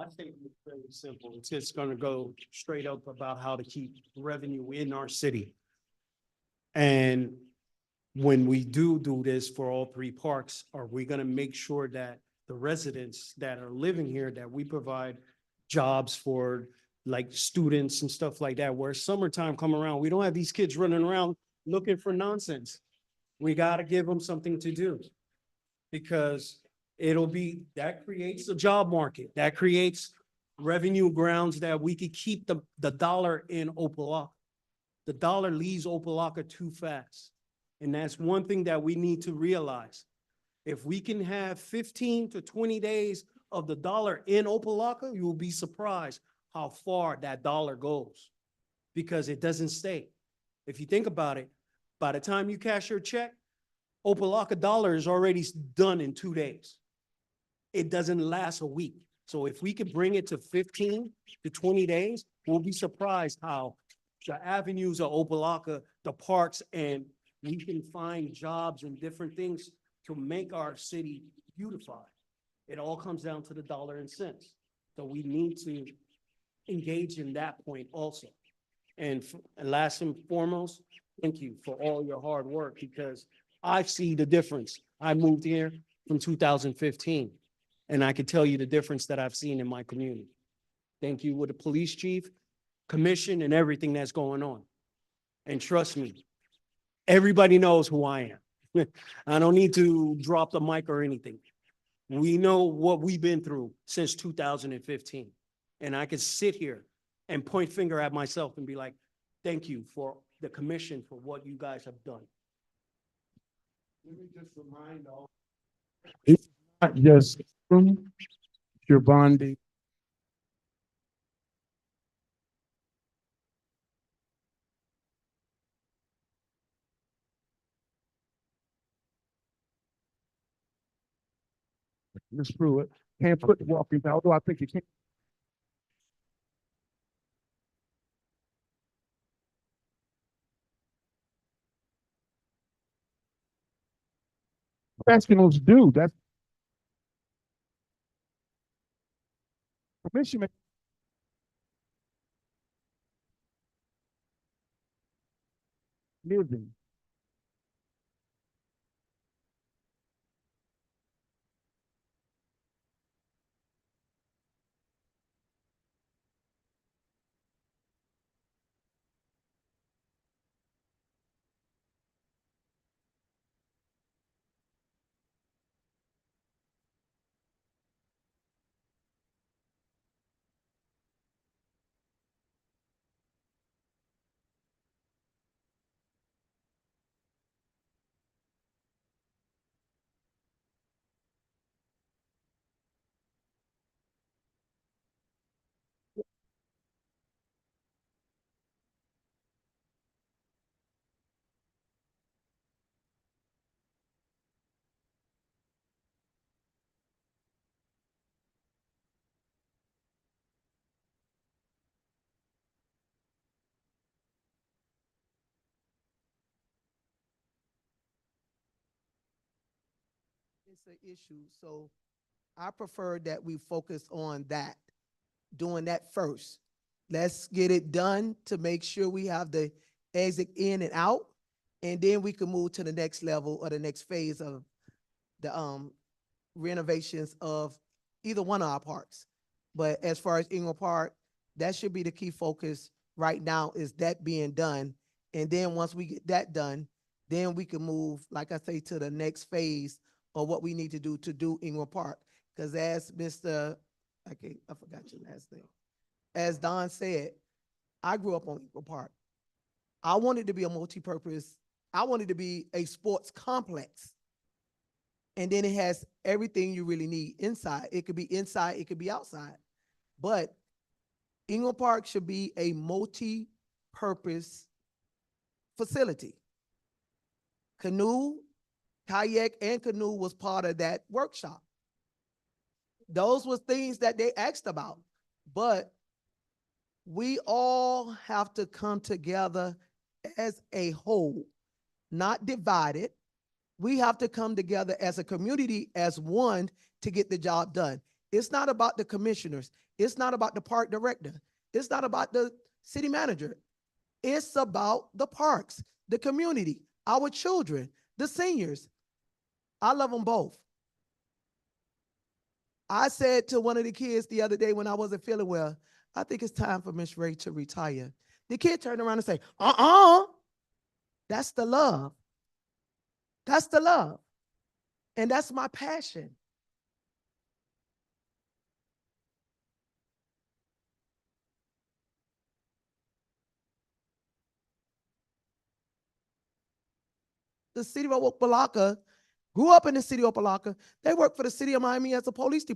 [SPEAKER 9] I think it's very simple. It's just gonna go straight up about how to keep revenue in our city. And when we do this for all 3 parks, are we gonna make sure that the residents that are living here, that we provide jobs for like students and stuff like that, where summertime come around, we don't have these kids running around looking for nonsense. We gotta give them something to do. Because that creates a job market, that creates revenue grounds that we could keep the dollar in Opa-locka. The dollar leaves Opa-locka too fast. And that's one thing that we need to realize. If we can have 15 to 20 days of the dollar in Opa-locka, you will be surprised how far that dollar goes because it doesn't stay. If you think about it, by the time you cash your check, Opa-locka dollar is already done in 2 days. It doesn't last a week. So if we could bring it to 15 to 20 days, we'll be surprised how the avenues of Opa-locka, the parks, and we can find jobs and different things to make our city beautified. It all comes down to the dollar and cents. So we need to engage in that point also. And last and foremost, thank you for all your hard work because I see the difference. I moved here from 2015, and I can tell you the difference that I've seen in my community. Thank you with the police chief, commission, and everything that's going on. And trust me, everybody knows who I am. I don't need to drop the mic or anything. We know what we've been through since 2015. And I could sit here and point finger at myself and be like, thank you for the commission for what you guys have done.
[SPEAKER 1] Let me just remind all. It's not just your bonding. Ms. Pruitt can't put the walking, although I think you can. Professionals do. That's commission. Living.
[SPEAKER 3] It's an issue, so I prefer that we focus on that, doing that first. Let's get it done to make sure we have the exit in and out, and then we can move to the next level or the next phase of the renovations of either one of our parks. But as far as Ingram Park, that should be the key focus right now is that being done. And then once we get that done, then we can move, like I say, to the next phase of what we need to do Ingram Park. Because as I forgot your last name. As Don said, I grew up on Ingram Park. I wanted to be a multi-purpose. I wanted to be a sports complex. And then it has everything you really need inside. It could be inside, it could be outside. But Ingram Park should be a multi-purpose facility. Kayak and canoe was part of that workshop. Those were things that they asked about. But we all have to come together as a whole, not divided. We have to come together as a community, as one, to get the job done. It's not about the commissioners. It's not about the park director. It's not about the city manager. It's about the parks, the community, our children, the seniors. I love them both. I said to one of the kids the other day when I wasn't feeling well, I think it's time for Miss Ray to retire. The kid turned around and said, That's the love. That's the love. And that's my passion. The city of Opa-locka, grew up in the city of Opa-locka. They work for the city of Miami as a police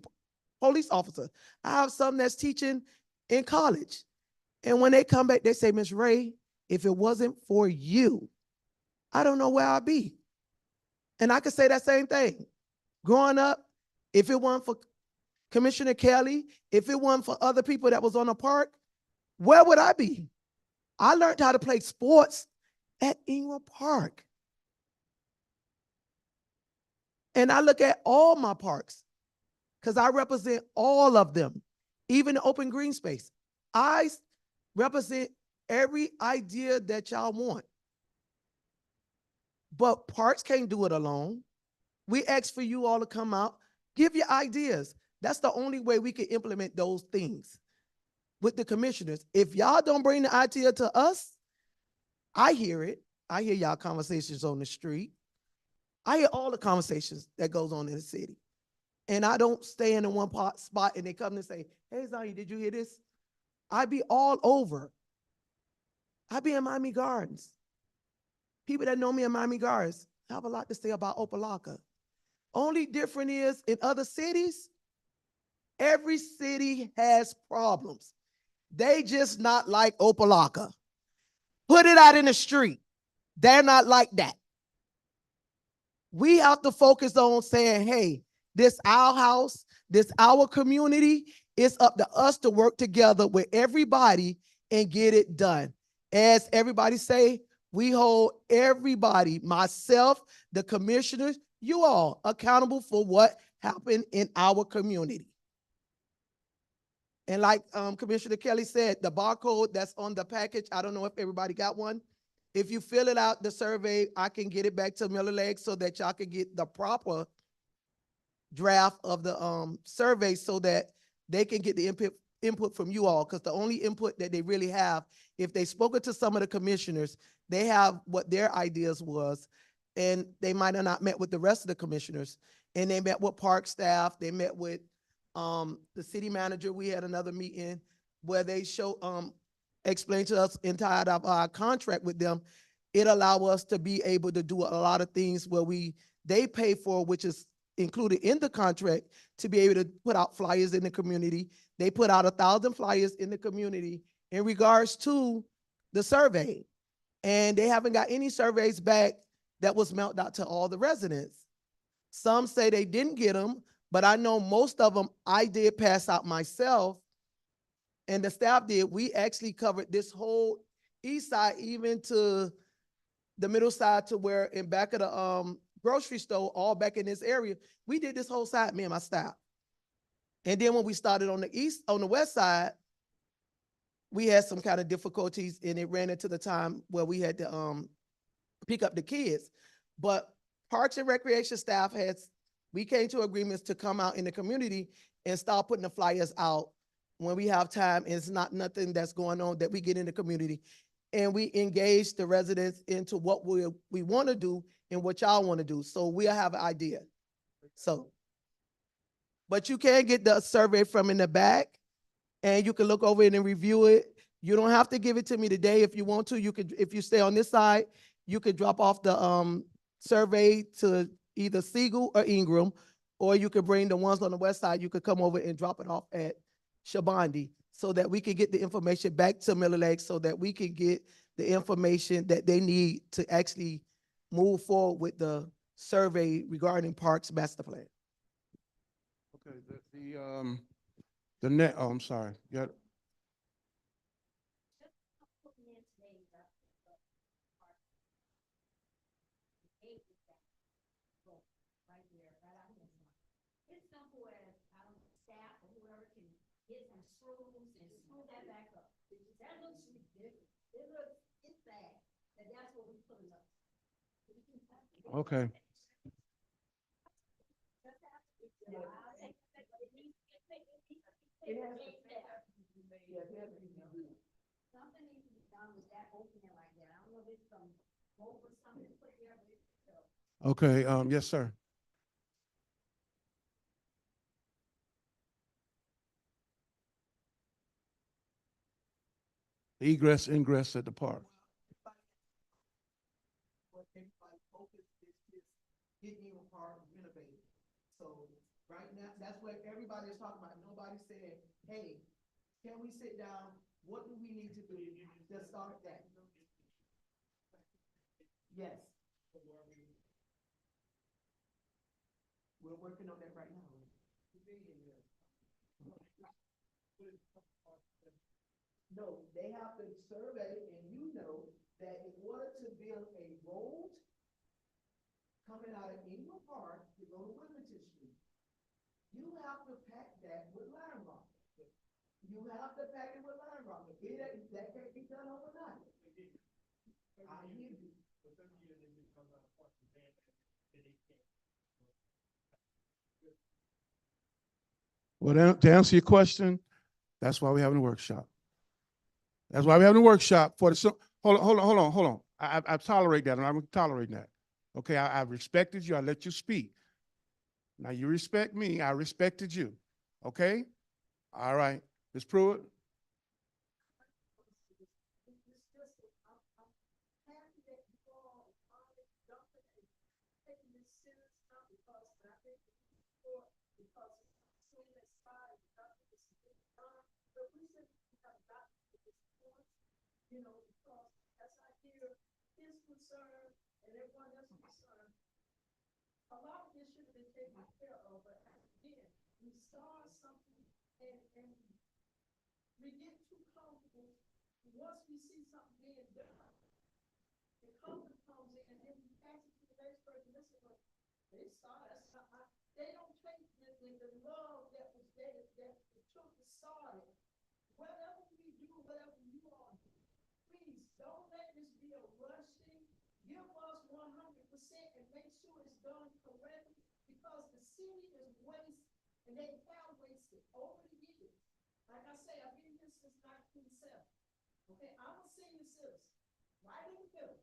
[SPEAKER 3] officer. I have some that's teaching in college. And when they come back, they say, Miss Ray, if it wasn't for you, I don't know where I'd be. And I could say that same thing. Growing up, if it weren't for Commissioner Kelly, if it weren't for other people that was on the park, where would I be? I learned how to play sports at Ingram Park. And I look at all my parks because I represent all of them, even the open green space. I represent every idea that y'all want. But parks can't do it alone. We ask for you all to come out, give your ideas. That's the only way we can implement those things with the commissioners. If y'all don't bring the idea to us, I hear it. I hear y'all conversations on the street. I hear all the conversations that goes on in the city. And I don't stay in the one spot and they come and say, hey, Zion, did you hear this? I be all over. I be in Miami Gardens. People that know me in Miami Gardens have a lot to say about Opa-locka. Only different is in other cities, every city has problems. They just not like Opa-locka. Put it out in the street. They're not like that. We have to focus on saying, hey, this our house, this our community. It's up to us to work together with everybody and get it done. As everybody say, we hold everybody, myself, the commissioners, you all accountable for what happened in our community. And like Commissioner Kelly said, the barcode that's on the package, I don't know if everybody got one. If you fill it out, the survey, I can get it back to Miller Lake so that y'all can get the proper draft of the survey so that they can get the input from you all. Because the only input that they really have, if they spoken to some of the commissioners, they have what their ideas was, and they might have not met with the rest of the commissioners. And they met with park staff, they met with the city manager. We had another meeting where they explained to us inside of our contract with them. It allowed us to be able to do a lot of things where they pay for, which is included in the contract, to be able to put out flyers in the community. They put out 1,000 flyers in the community in regards to the survey. And they haven't got any surveys back that was mailed out to all the residents. Some say they didn't get them, but I know most of them I did pass out myself, and the staff did. We actually covered this whole east side, even to the middle side, to where in back of the grocery store, all back in this area. We did this whole side, me and my staff. And then when we started on the west side, we had some kind of difficulties, and it ran into the time where we had to pick up the kids. But Parks and Recreation staff we came to agreements to come out in the community and start putting the flyers out when we have time. And it's not nothing that's going on, that we get in the community. And we engage the residents into what we want to do and what y'all want to do. So we'll have an idea. So, but you can get the survey from in the back, and you can look over it and review it. You don't have to give it to me today. If you want to, you could, if you stay on this side, you could drop off the survey to either Siegel or Ingram, or you could bring the ones on the west side. You could come over and drop it off at Shabandi so that we can get the information back to Miller Lake, so that we can get the information that they need to actually move forward with the survey regarding Parks Master Plan.
[SPEAKER 1] Okay, I'm sorry. Yeah.
[SPEAKER 6] It's simple as staff or whoever can get some screws and screw that back up. That looks ridiculous. It's sad, and that's what we put up.
[SPEAKER 1] Okay.
[SPEAKER 6] Something needs to be done with that opening like that. I don't know if it's some
[SPEAKER 1] Okay, yes, sir. Egress, ingress at the park.
[SPEAKER 3] What everybody focus is just getting your park renovated. So right now, that's what everybody is talking about. Nobody said, hey, can we sit down? What do we need to do to start that? Yes. We're working on that right now. No, they have to survey, and you know that in order to build a road coming out of Ingram Park to go to Wilmington Street, you have to pack that with lime rock. You have to pack it with lime rock. That can't be done overnight. I hear you.
[SPEAKER 1] Well, to answer your question, that's why we're having a workshop. That's why we're having a workshop for the, hold on. I tolerate that, and I'm tolerating that. Okay, I respected you, I let you speak. Now you respect me, I respected you. Okay? All right, Ms. Pruitt?
[SPEAKER 7] You know, because as I hear his concern and everyone else's concern, a lot of this should have been taken care of, but again, we start something and we get too comfortable. Once we see something being done, the comfort comes in and then we pass it to the next person. This is what they started. They don't take the love that was there, that took the started. Whatever we do, whatever you all do, please don't let this be a rush thing. Give us 100% and make sure it's done correctly, because the city is waste and they have wasted over the years. Like I say, I've been here since 1970. Okay, I'm a senior citizen, right in the middle.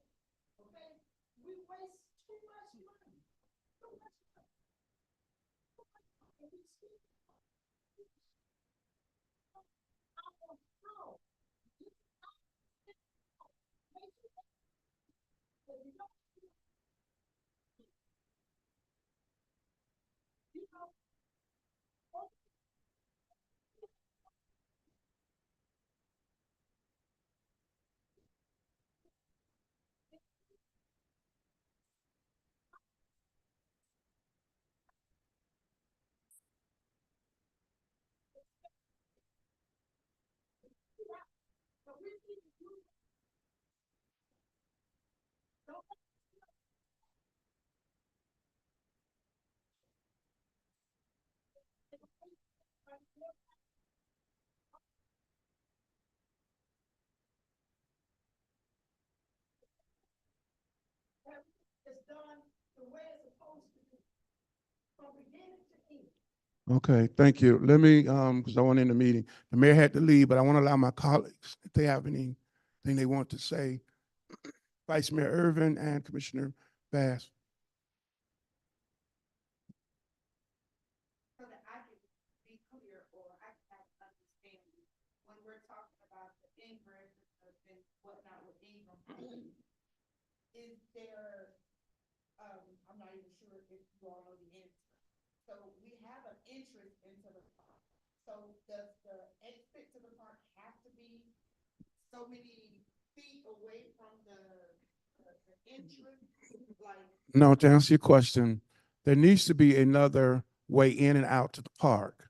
[SPEAKER 7] Okay, we waste too much money. Too much money. And we speak. I don't know. It's done the way it's supposed to be, from beginning to end.
[SPEAKER 1] Okay, thank you. Let me, because I want to end the meeting. The mayor had to leave, but I want to allow my colleagues, if they have anything they want to say. Vice Mayor Irvin and Commissioner Bass.
[SPEAKER 4] So that I can be clear, or I can have understanding, when we're talking about the ingress and whatnot with Ingram, is there, I'm not even sure if you all know the answer. So we have an entrance into the park. So does the exit to the park have to be so many feet away from the entrance? Like,
[SPEAKER 1] No, to answer your question, there needs to be another way in and out to the park.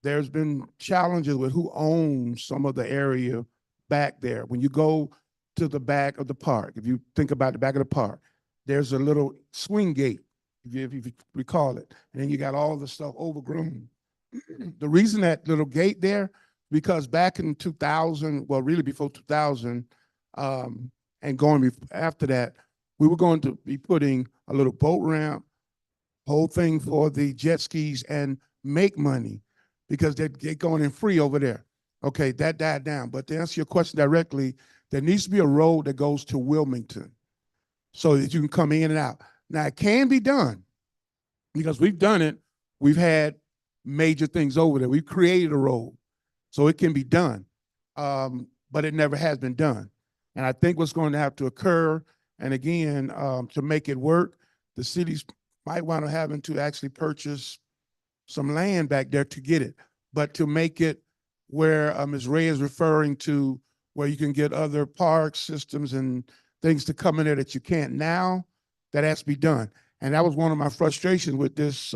[SPEAKER 1] There's been challenges with who owns some of the area back there. When you go to the back of the park, if you think about the back of the park, there's a little swing gate, if you recall it, and then you got all the stuff overgrown. The reason that little gate there, because back in 2000, well, really before 2000, and going after that, we were going to be putting a little boat ramp, whole thing for the jet skis, and make money because they're going in free over there. Okay, that died down. But to answer your question directly, there needs to be a road that goes to Wilmington. so that you can come in and out. Now, it can be done because we've done it. We've had major things over there. We've created a road, so it can be done. But it never has been done. And I think what's going to have to occur, and again, to make it work, the cities might want to having to actually purchase some land back there to get it. But to make it where Ms. Ray is referring to, where you can get other park systems and things to come in there that you can't now, that has to be done. And that was one of my frustrations with this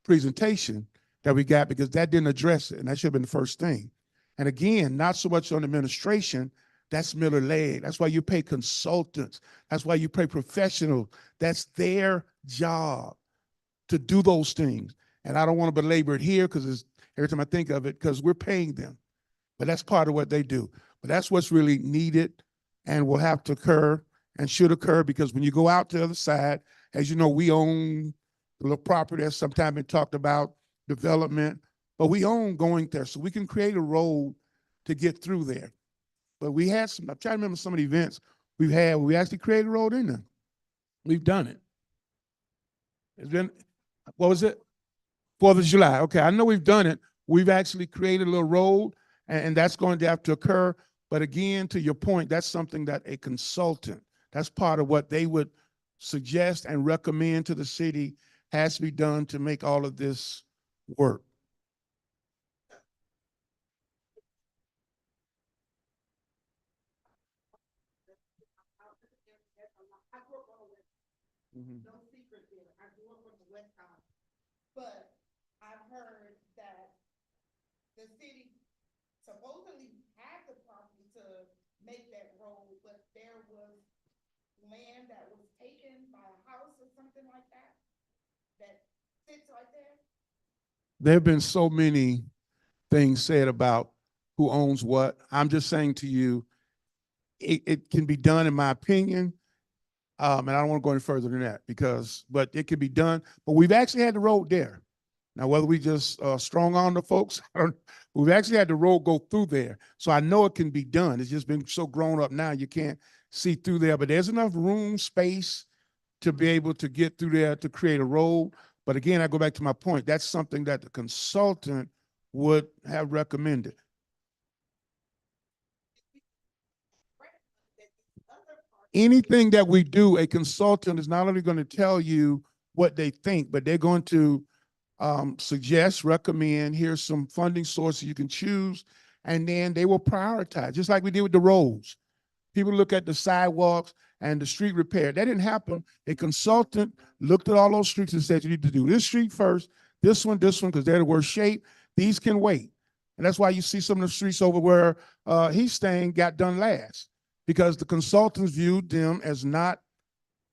[SPEAKER 1] presentation that we got, because that didn't address it, and that should have been the first thing. And again, not so much on administration, that's Miller Lake. That's why you pay consultants. That's why you pay professionals. That's their job to do those things. And I don't want to belabor it here because every time I think of it, because we're paying them. But that's part of what they do. But that's what's really needed and will have to occur and should occur, because when you go out to the other side, as you know, we own the little property that's sometimes been talked about, development, but we own going there. So we can create a road to get through there. But we had some, I'm trying to remember some of the events we've had where we actually created a road in there. We've done it. It's been, what was it? 4th of July. Okay, I know we've done it. We've actually created a little road, and that's going to have to occur. But again, to your point, that's something that a consultant, that's part of what they would suggest and recommend to the city has to be done to make all of this work.
[SPEAKER 4] I grew up on the west, no secret there. I grew up on the west side. But I've heard that the city supposedly had the property to make that road, but there was land that was taken by a house or something like that, that sits right there.
[SPEAKER 1] There have been so many things said about who owns what. I'm just saying to you, it can be done, in my opinion. And I don't want to go any further than that but it can be done. But we've actually had the road there. Now, whether we just strong on the folks, I don't, we've actually had the road go through there. So I know it can be done. It's just been so grown up now, you can't see through there. But there's enough room, space to be able to get through there to create a road. But again, I go back to my point. That's something that the consultant would have recommended. Anything that we do, a consultant is not only going to tell you what they think, but they're going to suggest, recommend, here's some funding sources you can choose, and then they will prioritize, just like we did with the roads. People look at the sidewalks and the street repair. That didn't happen. A consultant looked at all those streets and said, you need to do this street first, this one, because they're the worst shape. These can wait. And that's why you see some of the streets over where he's staying got done last, because the consultants viewed them as not,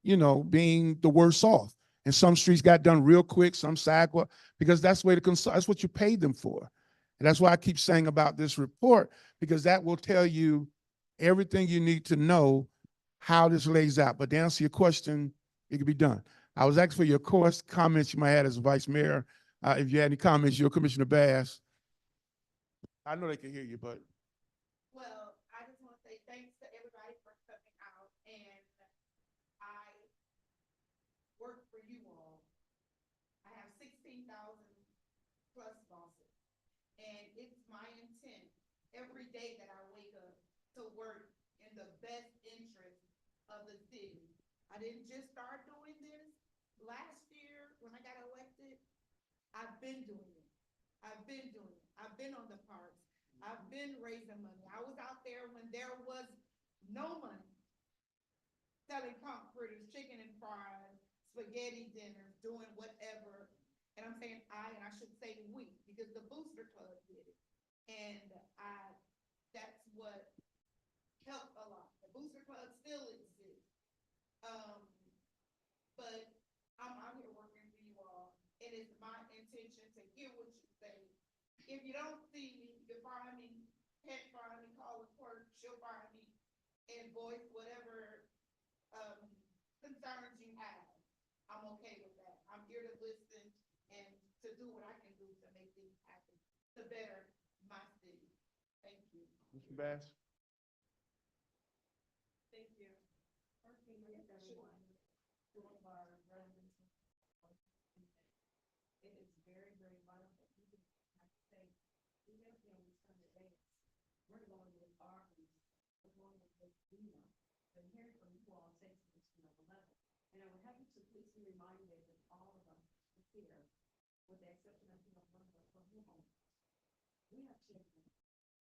[SPEAKER 1] being the worst off. And some streets got done real quick, some sidewalk, because that's the way that's what you paid them for. And that's why I keep saying about this report, because that will tell you everything you need to know how this lays out. But to answer your question, it can be done. I was asking for your comments you might have as vice mayor. If you had any comments, your Commissioner Bass. I know they can hear you, but.
[SPEAKER 4] Well, I just want to say thanks to everybody for coming out, and I work for you all. I have 16,000 plus bosses, and it's my intent every day that I wake up to work in the best interest of the city. I didn't just start doing this last year when I got elected. I've been doing it. I've been on the parks. I've been raising money. I was out there when there was no money, selling pump fritters, chicken and fries, spaghetti dinners, doing whatever. And I'm saying and I should say we, because the Booster Club did it. And that's what helped a lot. The Booster Club still exists. But I'm out here working for you all. It is my intention to hear what you say. If you don't see me, you can find me, find me, call the clerk, she'll find me, and voice whatever concerns you have. I'm okay with that. I'm here to listen and to do what I can do to make things happen, to better my city. Thank you.
[SPEAKER 1] Mr. Bass?
[SPEAKER 4] Thank you.
[SPEAKER 6] been hearing from you all takes this to another level. And I would have you to please be reminded that all of us here, with the exception of, one of us from home, we have children.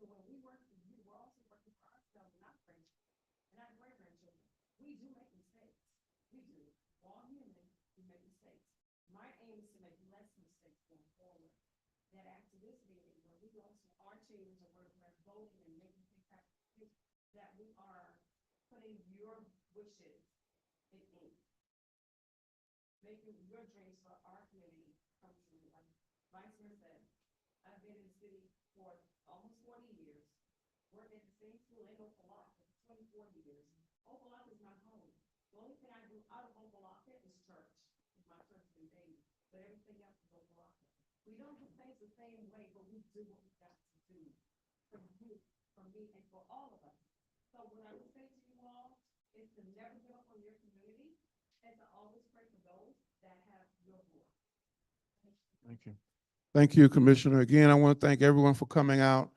[SPEAKER 6] So when we work for you, we're also working for ourselves and our grandchildren and our great-grandchildren. We do make mistakes. We do. All human, we make mistakes. My aim is to make less mistakes going forward. That after this meeting, when we go to our teams and we're voting and making things happen, that we are putting your wishes in ink. Making your dreams for our community come true. Like Vice Mayor said, I've been in the city for almost 40 years. Worked at the same school in Opa-locka for 24 years. Opa-locka is my home. The only thing I do out of Opa-locka is church. My church is baby, but everything else is Opa-locka. We don't do things the same way, but we do what we got to do for you, for me, and for all of us. So what I would say to you all is to never give up on your community and to always pray for those that have your voice.
[SPEAKER 1] Thank you. Thank you, Commissioner. Again, I want to thank everyone for coming out.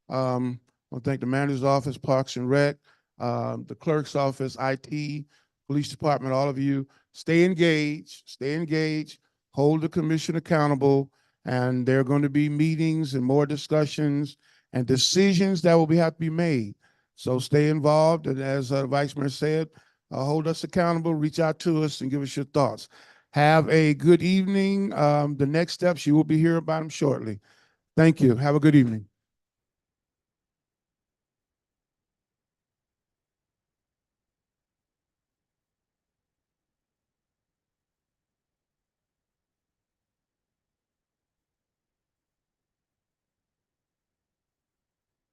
[SPEAKER 1] I want to thank the manager's office, Parks and Rec, the clerk's office, IT, police department, all of you. Stay engaged, hold the commission accountable, and there are going to be meetings and more discussions and decisions that will have to be made. So stay involved, and as Vice Mayor said, hold us accountable, reach out to us and give us your thoughts. Have a good evening. The next steps, you will be hearing about them shortly. Thank you. Have a good evening.